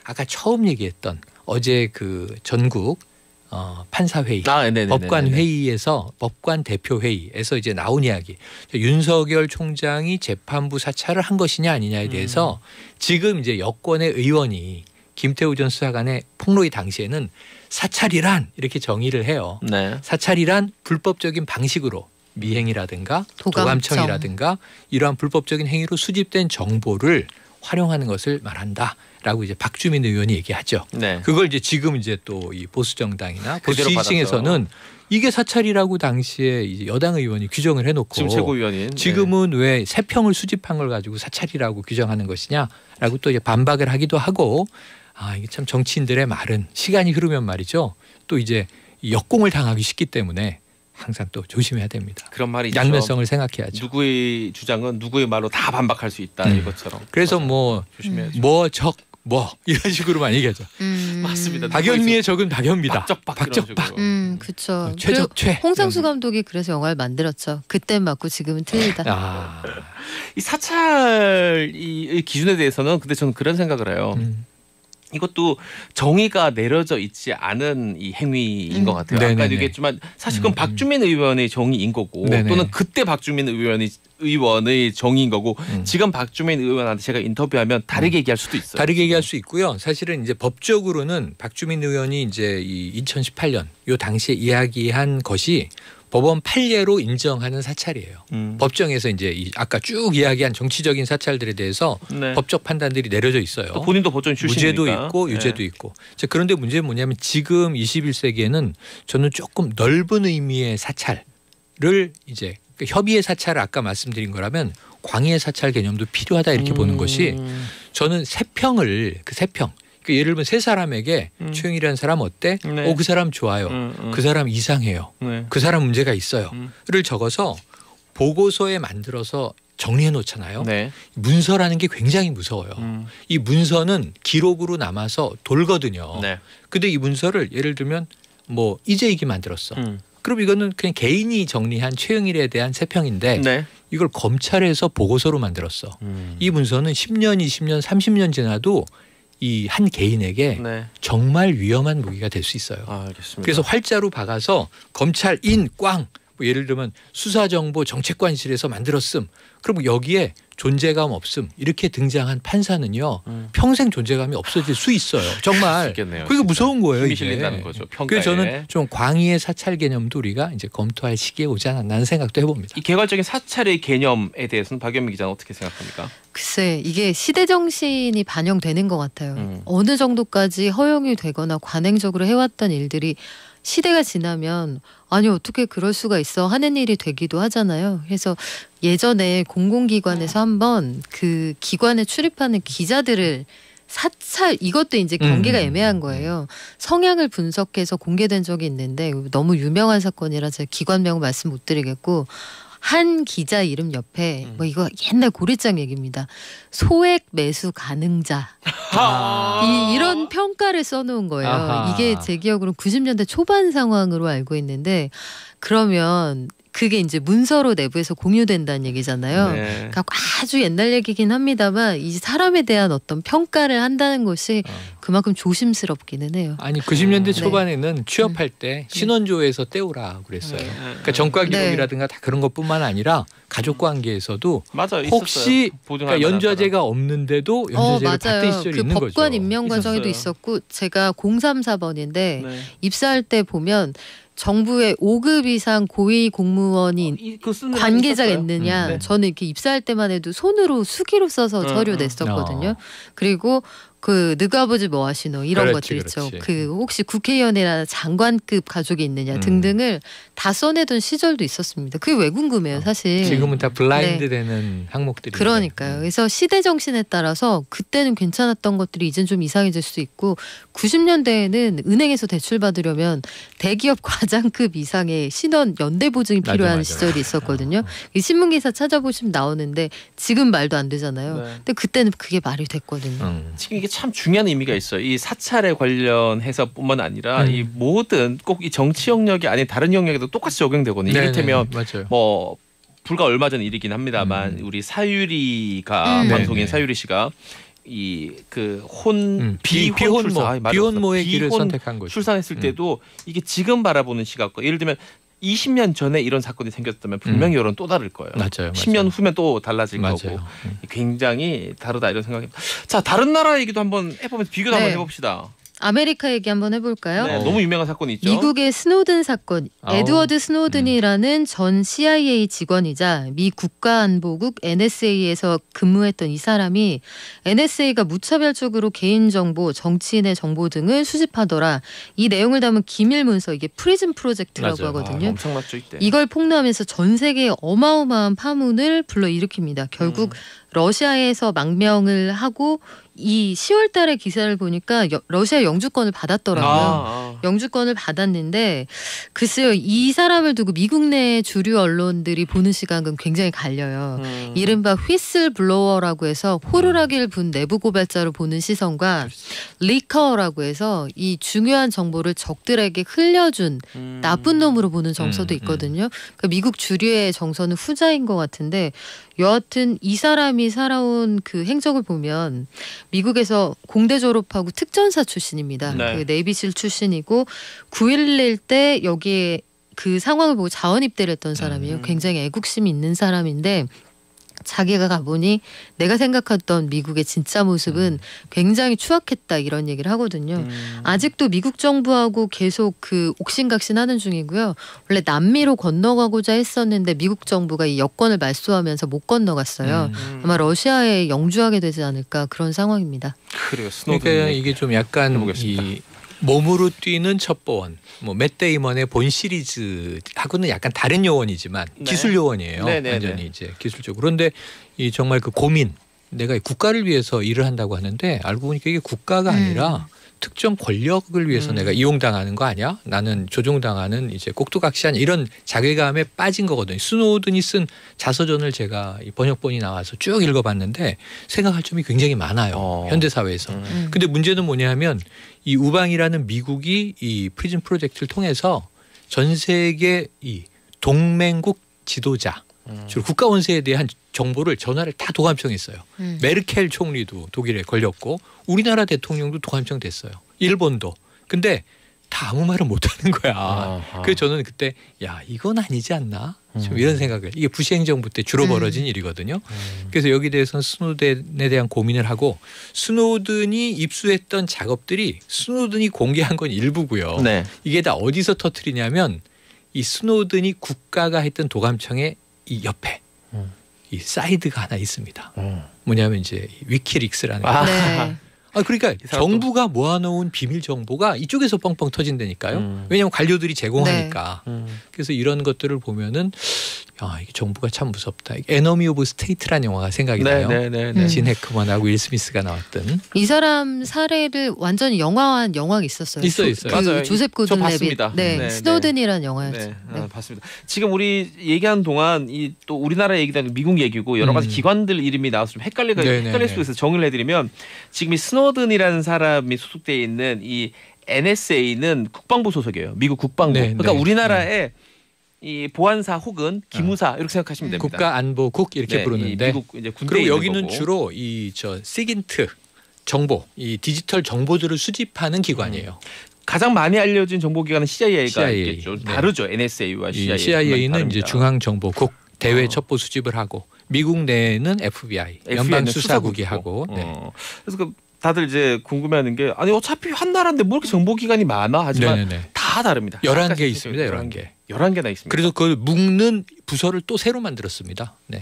[SPEAKER 1] 아까 처음 얘기했던 어제 그 전국 판사 회의, 법관 회의에서 법관 대표 회의에서 이제 나온 이야기. 윤석열 총장이 재판부 사찰을 한 것이냐 아니냐에 대해서 지금 이제 여권의 의원이 김태우 전 수사관의 폭로의 당시에는 사찰이란 이렇게 정의를 해요.
[SPEAKER 2] 네.
[SPEAKER 1] 사찰이란 불법적인 방식으로 미행이라든가 도감청이라든가 이러한 불법적인 행위로 수집된 정보를 활용하는 것을 말한다라고 이제 박주민 의원이 얘기하죠.
[SPEAKER 2] 네.
[SPEAKER 1] 그걸 이제 지금 이제 또 이 보수 정당이나 보수
[SPEAKER 2] 그대로
[SPEAKER 1] 지지층에서는 이게 사찰이라고 당시에 이제 여당 의원이 규정을 해놓고
[SPEAKER 2] 지금 최고위원인
[SPEAKER 1] 지금은 왜 세평을 수집한 걸 가지고 사찰이라고 규정하는 것이냐라고 또 이제 반박을 하기도 하고 이게 참 정치인들의 말은 시간이 흐르면 말이죠. 또 이제 역공을 당하기 쉽기 때문에 항상 또 조심해야 됩니다.
[SPEAKER 2] 그런 말이 있죠.
[SPEAKER 1] 양면성을 생각해야죠.
[SPEAKER 2] 누구의 주장은 누구의 말로 다 반박할 수 있다 이것처럼.
[SPEAKER 1] 그래서
[SPEAKER 2] 조심해야죠.
[SPEAKER 1] 뭐 이런 식으로만 얘기하죠.
[SPEAKER 2] 맞습니다.
[SPEAKER 1] 박연미의 적은 박연미다.
[SPEAKER 2] 박적박.
[SPEAKER 3] 그렇죠.
[SPEAKER 1] 최적 최.
[SPEAKER 3] 홍상수 감독이 그래서 영화를 만들었죠. 그땐 맞고 지금은 틀리다.
[SPEAKER 1] 아.
[SPEAKER 2] 이 사찰 이 기준에 대해서는 근데 저는 그런 생각을 해요. 이것도 정의가 내려져 있지 않은 이 행위인 것 같아요.
[SPEAKER 1] 네네네.
[SPEAKER 2] 아까 얘기했지만 사실 그건 박주민 의원의 정의인 거고
[SPEAKER 1] 네네.
[SPEAKER 2] 또는 그때 박주민 의원의 정의인 거고 지금 박주민 의원한테 제가 인터뷰하면 다르게 얘기할 수도 있어요.
[SPEAKER 1] 다르게 얘기할 수 있고요. 사실은 이제 법적으로는 박주민 의원이 이제 이 2018년 요 당시에 이야기한 것이 법원 판례로 인정하는 사찰이에요. 법정에서 이제 아까 쭉 이야기한 정치적인 사찰들에 대해서
[SPEAKER 2] 네.
[SPEAKER 1] 법적 판단들이 내려져 있어요.
[SPEAKER 2] 또 본인도 법정 출신이니까.
[SPEAKER 1] 무죄도 있고 유죄도 있고. 자, 그런데 문제는 뭐냐면 지금 21세기에는 저는 조금 넓은 의미의 사찰을 이제 협의의 사찰을 아까 말씀드린 거라면 광의의 사찰 개념도 필요하다 이렇게 보는 것이 저는 세평을 그 세평 예를 들면 세 사람에게 최영일이라는 사람 어때?
[SPEAKER 2] 네.
[SPEAKER 1] 그 사람 좋아요. 그 사람 이상해요.
[SPEAKER 2] 네.
[SPEAKER 1] 그 사람 문제가 있어요.를 적어서 보고서에 만들어서 정리해 놓잖아요.
[SPEAKER 2] 네.
[SPEAKER 1] 문서라는 게 굉장히 무서워요. 이 문서는 기록으로 남아서 돌거든요.
[SPEAKER 2] 네.
[SPEAKER 1] 근데 이 문서를 예를 들면 뭐 이재익이 만들었어. 그럼 이거는 그냥 개인이 정리한 최영일에 대한 세평인데
[SPEAKER 2] 네.
[SPEAKER 1] 이걸 검찰에서 보고서로 만들었어. 이 문서는 10년, 20년, 30년 지나도 이 한 개인에게
[SPEAKER 2] 네.
[SPEAKER 1] 정말 위험한 무기가 될 수 있어요.
[SPEAKER 2] 알겠습니다.
[SPEAKER 1] 그래서 활자로 박아서 검찰 인 꽝 뭐 예를 들면 수사정보 정책관실에서 만들었음. 그럼 여기에 존재감 없음 이렇게 등장한 판사는요 평생 존재감이 없어질 수 있어요. 정말.
[SPEAKER 2] 있겠네요,
[SPEAKER 1] 그게
[SPEAKER 2] 진짜.
[SPEAKER 1] 무서운 거예요.
[SPEAKER 2] 힘이
[SPEAKER 1] 이게.
[SPEAKER 2] 실린다는 거죠. 평가에.
[SPEAKER 1] 그래서 저는 좀 광의의 사찰 개념도 우리가 이제 검토할 시기에 오지 않았나는 생각도 해봅니다.
[SPEAKER 2] 이 개괄적인 사찰의 개념에 대해서는 박연미 기자는 어떻게 생각합니까?
[SPEAKER 3] 글쎄 이게 시대 정신이 반영되는 것 같아요. 어느 정도까지 허용이 되거나 관행적으로 해왔던 일들이 시대가 지나면 아니 어떻게 그럴 수가 있어 하는 일이 되기도 하잖아요. 그래서 예전에 공공기관에서 한번 그 기관에 출입하는 기자들을 사찰 이것도 이제 경계가 애매한 거예요. 성향을 분석해서 공개된 적이 있는데 너무 유명한 사건이라 제가 기관명은 말씀 못 드리겠고 한 기자 이름 옆에 뭐 이거 옛날 고리장 얘기입니다. 소액 매수 가능자 이런 평가를 써놓은 거예요.
[SPEAKER 1] 아하.
[SPEAKER 3] 이게 제 기억으로 90년대 초반 상황으로 알고 있는데 그러면 그게 이제 문서로 내부에서 공유된다는 얘기잖아요.
[SPEAKER 2] 네.
[SPEAKER 3] 그러니까 아주 옛날 얘기긴 합니다만 이 사람에 대한 어떤 평가를 한다는 것이 그만큼 조심스럽기는 해요.
[SPEAKER 1] 아니 90년대
[SPEAKER 3] 네.
[SPEAKER 1] 초반에는 취업할 때 신원조에서 떼오라 그랬어요. 그러니까 전과 기록이라든가 다 그런 것뿐만 아니라 가족 관계에서도
[SPEAKER 2] 맞아
[SPEAKER 1] 혹시
[SPEAKER 2] 있었어요. 보증할
[SPEAKER 1] 그러니까
[SPEAKER 2] 만한
[SPEAKER 1] 연좌제가 없는데도 연좌제를 받던
[SPEAKER 3] 맞아요.
[SPEAKER 1] 시절이
[SPEAKER 3] 그
[SPEAKER 1] 있는 거죠.
[SPEAKER 3] 법관 임명 과정에도
[SPEAKER 2] 있었어요.
[SPEAKER 3] 있었고 제가 034번인데
[SPEAKER 2] 네.
[SPEAKER 3] 입사할 때 보면 정부의 5급 이상 고위 공무원이
[SPEAKER 2] 그 쓰는
[SPEAKER 3] 관계자가
[SPEAKER 2] 있었어요?
[SPEAKER 3] 있느냐
[SPEAKER 2] 네.
[SPEAKER 3] 저는 이렇게 입사할 때만 해도 손으로 수기로 써서 서류 냈었거든요. 그리고 그 너희 아버지 뭐 하시노 이런
[SPEAKER 1] 그렇지,
[SPEAKER 3] 것들 있죠.
[SPEAKER 1] 그렇지.
[SPEAKER 3] 그 혹시 국회의원이나 장관급 가족이 있느냐 등등을 다 써내던 시절도 있었습니다. 그게 왜 궁금해요 사실.
[SPEAKER 1] 지금은 다 블라인드
[SPEAKER 3] 네.
[SPEAKER 1] 되는 항목들이.
[SPEAKER 3] 그러니까요. 그래서 시대 정신에 따라서 그때는 괜찮았던 것들이 이젠 좀 이상해질 수 있고 90년대에는 은행에서 대출 받으려면 대기업 과장급 이상의 신원 연대 보증이
[SPEAKER 1] 맞아,
[SPEAKER 3] 필요한
[SPEAKER 1] 맞아.
[SPEAKER 3] 시절이 있었거든요. 이 신문 기사 찾아보시면 나오는데 지금 말도 안 되잖아요.
[SPEAKER 2] 네.
[SPEAKER 3] 근데 그때는 그게 말이 됐거든요.
[SPEAKER 2] 지금 이게 참 중요한 의미가 있어요. 이 사찰에 관련해서뿐만 아니라 이 모든 꼭 이 정치 영역이 아닌 다른 영역에도 똑같이 적용되거든요.
[SPEAKER 1] 네네,
[SPEAKER 2] 이를테면
[SPEAKER 1] 맞아요.
[SPEAKER 2] 뭐 불과 얼마 전 일이긴 합니다만 우리 사유리가 방송인
[SPEAKER 1] 네네.
[SPEAKER 2] 사유리 씨가 이 그 혼
[SPEAKER 1] 비혼모
[SPEAKER 2] 출산, 아이, 맞았어.
[SPEAKER 1] 비혼모의 길을
[SPEAKER 2] 비혼
[SPEAKER 1] 선택한 거죠.
[SPEAKER 2] 출산했을 때도 이게 지금 바라보는 시각과 예를 들면 20년 전에 이런 사건이 생겼다면 분명히 여론 또 다를 거예요.
[SPEAKER 1] 맞아요.
[SPEAKER 2] 10년 후면 또 달라질
[SPEAKER 1] 맞아요.
[SPEAKER 2] 거고 굉장히 다르다 이런 생각입니다. 자 다른 나라 얘기도 한번 해보면서 비교도
[SPEAKER 3] 네.
[SPEAKER 2] 한번 해봅시다.
[SPEAKER 3] 아메리카 얘기 한번 해볼까요?
[SPEAKER 2] 네, 너무 유명한 사건이 있죠.
[SPEAKER 3] 미국의 스노든 사건.
[SPEAKER 1] 아우.
[SPEAKER 3] 에드워드 스노든이라는 전 CIA 직원이자 미 국가안보국 NSA에서 근무했던 이 사람이 NSA가 무차별적으로 개인정보, 정치인의 정보 등을 수집하더라. 이 내용을 담은 기밀 문서 이게 프리즌 프로젝트라고
[SPEAKER 1] 맞아요.
[SPEAKER 3] 하거든요.
[SPEAKER 2] 엄청났죠 이때.
[SPEAKER 3] 이걸 폭로하면서 전 세계에 어마어마한 파문을 불러일으킵니다. 결국 러시아에서 망명을 하고 이 10월 달에 기사를 보니까 러시아 영주권을 받았더라고요. 영주권을 받았는데 글쎄요 이 사람을 두고 미국 내 주류 언론들이 보는 시각은 굉장히 갈려요. 이른바 휘슬 블로어라고 해서 호루라기를 분 내부 고발자로 보는 시선과 리커라고 해서 이 중요한 정보를 적들에게 흘려준 나쁜 놈으로 보는 정서도 있거든요. 그러니까 미국 주류의 정서는 후자인 것 같은데 여하튼 이 사람이 살아온 그 행적을 보면 미국에서 공대 졸업하고 특전사 출신입니다.
[SPEAKER 2] 네.
[SPEAKER 3] 그 네이비실 출신이고 9.11 때 여기에 그 상황을 보고 자원 입대를 했던 사람이에요. 굉장히 애국심이 있는 사람인데 자기가 가보니 내가 생각했던 미국의 진짜 모습은 굉장히 추악했다 이런 얘기를 하거든요. 아직도 미국 정부하고 계속 그 옥신각신하는 중이고요. 원래 남미로 건너가고자 했었는데 미국 정부가 이 여권을 말소하면서 못 건너갔어요. 아마 러시아에 영주하게 되지 않을까 그런 상황입니다.
[SPEAKER 2] 그래요. 스노든
[SPEAKER 1] 그러니까 이게 좀 약간
[SPEAKER 2] 해보겠습니다.
[SPEAKER 1] 이 몸으로 뛰는 첩보원, 뭐 맷 데이먼의 본 시리즈하고는 약간 다른 요원이지만
[SPEAKER 2] 네.
[SPEAKER 1] 기술 요원이에요.
[SPEAKER 2] 네네네.
[SPEAKER 1] 완전히 이제 기술적으로. 그런데 이 정말 그 고민, 내가 이 국가를 위해서 일을 한다고 하는데 알고 보니까 이게 국가가 아니라 특정 권력을 위해서 내가 이용당하는 거 아니야? 나는 조종당하는 이제 꼭두각시 아니야? 이런 자괴감에 빠진 거거든요. 스노든이 쓴 자서전을 제가 이 번역본이 나와서 쭉 읽어봤는데 생각할 점이 굉장히 많아요. 현대 사회에서. 근데 문제는 뭐냐면 이 우방이라는 미국이 이 프리즌 프로젝트를 통해서 전 세계 이 동맹국 지도자 주로 국가 원수에 대한 정보를 전화를 다 도감청했어요. 메르켈 총리도 독일에 걸렸고 우리나라 대통령도 도감청 됐어요. 일본도. 근데 다 아무 말을 못하는 거야. 그래서 저는 그때 야 이건 아니지 않나? 좀 이런 생각을. 이게 부시 행정부 때 주로 벌어진 일이거든요. 그래서 여기 대해서는 스노든에 대한 고민을 하고 스노든이 입수했던 작업들이 스노든이 공개한 건 일부고요.
[SPEAKER 2] 네.
[SPEAKER 1] 이게 다 어디서 터트리냐면 이 스노든이 국가가 했던 도감청의 이 옆에 이 사이드가 하나 있습니다. 뭐냐면 이제 위키릭스라는 거.
[SPEAKER 3] 네.
[SPEAKER 1] 그러니까 정부가 모아놓은 비밀 정보가 이쪽에서 뻥뻥 터진다니까요. 왜냐하면 관료들이 제공하니까. 그래서 이런 것들을 보면은 이게 정부가 참 무섭다. 에너미 오브 스테이트라는 영화가 생각이 나요. 진 해크먼하고 윌 스미스가 나왔던.
[SPEAKER 3] 이 사람 사례를 완전히 영화화한 영화가 있었어요.
[SPEAKER 1] 있어요.
[SPEAKER 3] 그
[SPEAKER 2] 맞아요.
[SPEAKER 3] 조셉
[SPEAKER 2] 저
[SPEAKER 3] 고든 레빗.
[SPEAKER 2] 봤습니다.
[SPEAKER 3] 네,
[SPEAKER 2] 네,
[SPEAKER 3] 스노든이라는 영화였죠.
[SPEAKER 2] 네,
[SPEAKER 3] 네.
[SPEAKER 2] 봤습니다. 지금 우리 얘기하는 동안 이 또 우리나라 얘기도 아니고 미국 얘기고 여러 가지 기관들 이름이 나와서 좀 헷갈릴 수도 있어서 정리를 해드리면 지금 이 스노든이라는 사람이 소속돼 있는 이 NSA는 국방부 소속이에요. 미국 국방부. 그러니까 우리나라의 이 보안사 혹은 기무사 이렇게 생각하시면 됩니다.
[SPEAKER 1] 국가안보국 이렇게 부르는데.
[SPEAKER 2] 미국 이제 군대
[SPEAKER 1] 그리고 여기는 주로 이 시긴트 정보, 이 디지털 정보들을 수집하는 기관이에요.
[SPEAKER 2] 가장 많이 알려진 정보기관은 CIA가
[SPEAKER 1] CIA.
[SPEAKER 2] 있겠죠.
[SPEAKER 1] 네.
[SPEAKER 2] 다르죠. NSA와 CIA.
[SPEAKER 1] CIA는 이제 중앙정보국 대외 첩보 수집을 하고 미국 내에는 FBI, 연방수사국이 하고.
[SPEAKER 2] 그래서 다들 이제 궁금해하는 게 아니 어차피 한 나라인데 뭐 이렇게 정보기관이 많아 하지만 다 다릅니다.
[SPEAKER 1] 11개 있습니다. 11개.
[SPEAKER 2] 11개나 있습니다.
[SPEAKER 1] 그래서 그걸 묶는 부서를 또 새로 만들었습니다. 네.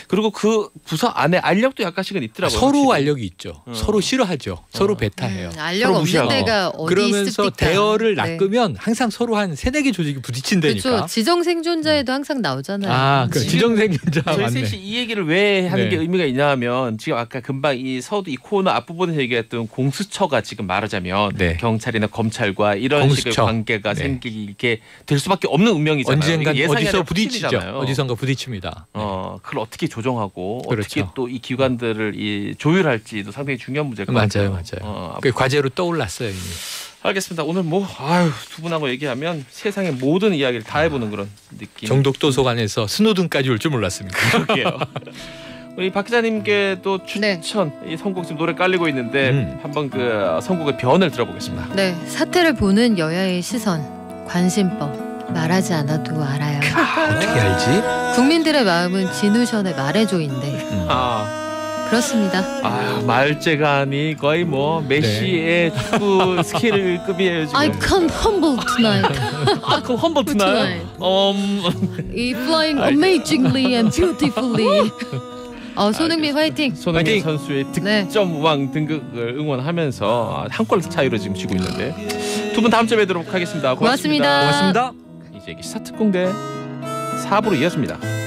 [SPEAKER 2] 그리고 그 부서 안에 알력도 약간씩은 있더라고요.
[SPEAKER 1] 서로
[SPEAKER 2] 확실히.
[SPEAKER 1] 알력이 있죠. 서로 싫어하죠. 서로 배타해요.
[SPEAKER 3] 알력 없는
[SPEAKER 2] 무시하고.
[SPEAKER 3] 데가 어디
[SPEAKER 1] 그러면서
[SPEAKER 3] 있습니까?
[SPEAKER 1] 대열을
[SPEAKER 3] 네.
[SPEAKER 1] 낚으면 항상 서로 한 3-4개 조직이 부딪힌다니까.
[SPEAKER 3] 그렇죠. 지정생존자에도 항상 나오잖아요.
[SPEAKER 1] 그 지정생존자
[SPEAKER 2] 저희
[SPEAKER 1] 맞네.
[SPEAKER 2] 셋이 이 얘기를 왜 하는
[SPEAKER 1] 네.
[SPEAKER 2] 게 의미가 있냐면 지금 아까 금방 이 서두 이 코너 앞부분에서 얘기했던 공수처가 지금 말하자면
[SPEAKER 1] 네.
[SPEAKER 2] 경찰이나 검찰과 이런
[SPEAKER 1] 공수처.
[SPEAKER 2] 식의 관계가
[SPEAKER 1] 네.
[SPEAKER 2] 생기게 될 수밖에 없는 운명이잖아요.
[SPEAKER 1] 언젠간
[SPEAKER 2] 이게 예상이
[SPEAKER 1] 어디서
[SPEAKER 2] 아니라
[SPEAKER 1] 부딪히죠.
[SPEAKER 2] 확실이잖아요.
[SPEAKER 1] 어디선가 부딪힙니다.
[SPEAKER 2] 그걸 어떻게 조정하고
[SPEAKER 1] 그렇죠.
[SPEAKER 2] 어떻게 또 이 기관들을 이 조율할지도 상당히 중요한 문제일 것 같아요.
[SPEAKER 1] 맞아요. 그 과제로 떠올랐어요 이미.
[SPEAKER 2] 알겠습니다. 오늘 두 분하고 얘기하면 세상의 모든 이야기를 다 해보는 그런 느낌.
[SPEAKER 1] 정독도서관에서 스노든까지 올 줄 몰랐습니다.
[SPEAKER 2] 그러게요. 우리 박 기자님께 또 추천 이 선곡 지금 노래 깔리고 있는데 한번 그 선곡의 변을 들어보겠습니다.
[SPEAKER 3] 네, 사태를 보는 여야의 시선, 관심법 말하지 않아도 알아요.
[SPEAKER 1] 어떻게 알지?
[SPEAKER 3] 국민들의 마음은 진우션의 말해줘인데 그렇습니다.
[SPEAKER 2] 말재간이 거의 뭐 메시의 축구 스킬급이에요 지금.
[SPEAKER 3] I come humble tonight.
[SPEAKER 2] 그럼 험블 투나요?
[SPEAKER 3] 이 flying amazingly and beautifully. 손흥민 화이팅.
[SPEAKER 2] 손흥민 선수의 득점왕 등극을 응원하면서 한 골 차이로 지금 지고 있는데 두 분 다음 주에 뵙도록 하겠습니다. 고맙습니다.
[SPEAKER 3] 고맙습니다.
[SPEAKER 2] 이제 스타트 공대 4부로 이어집니다.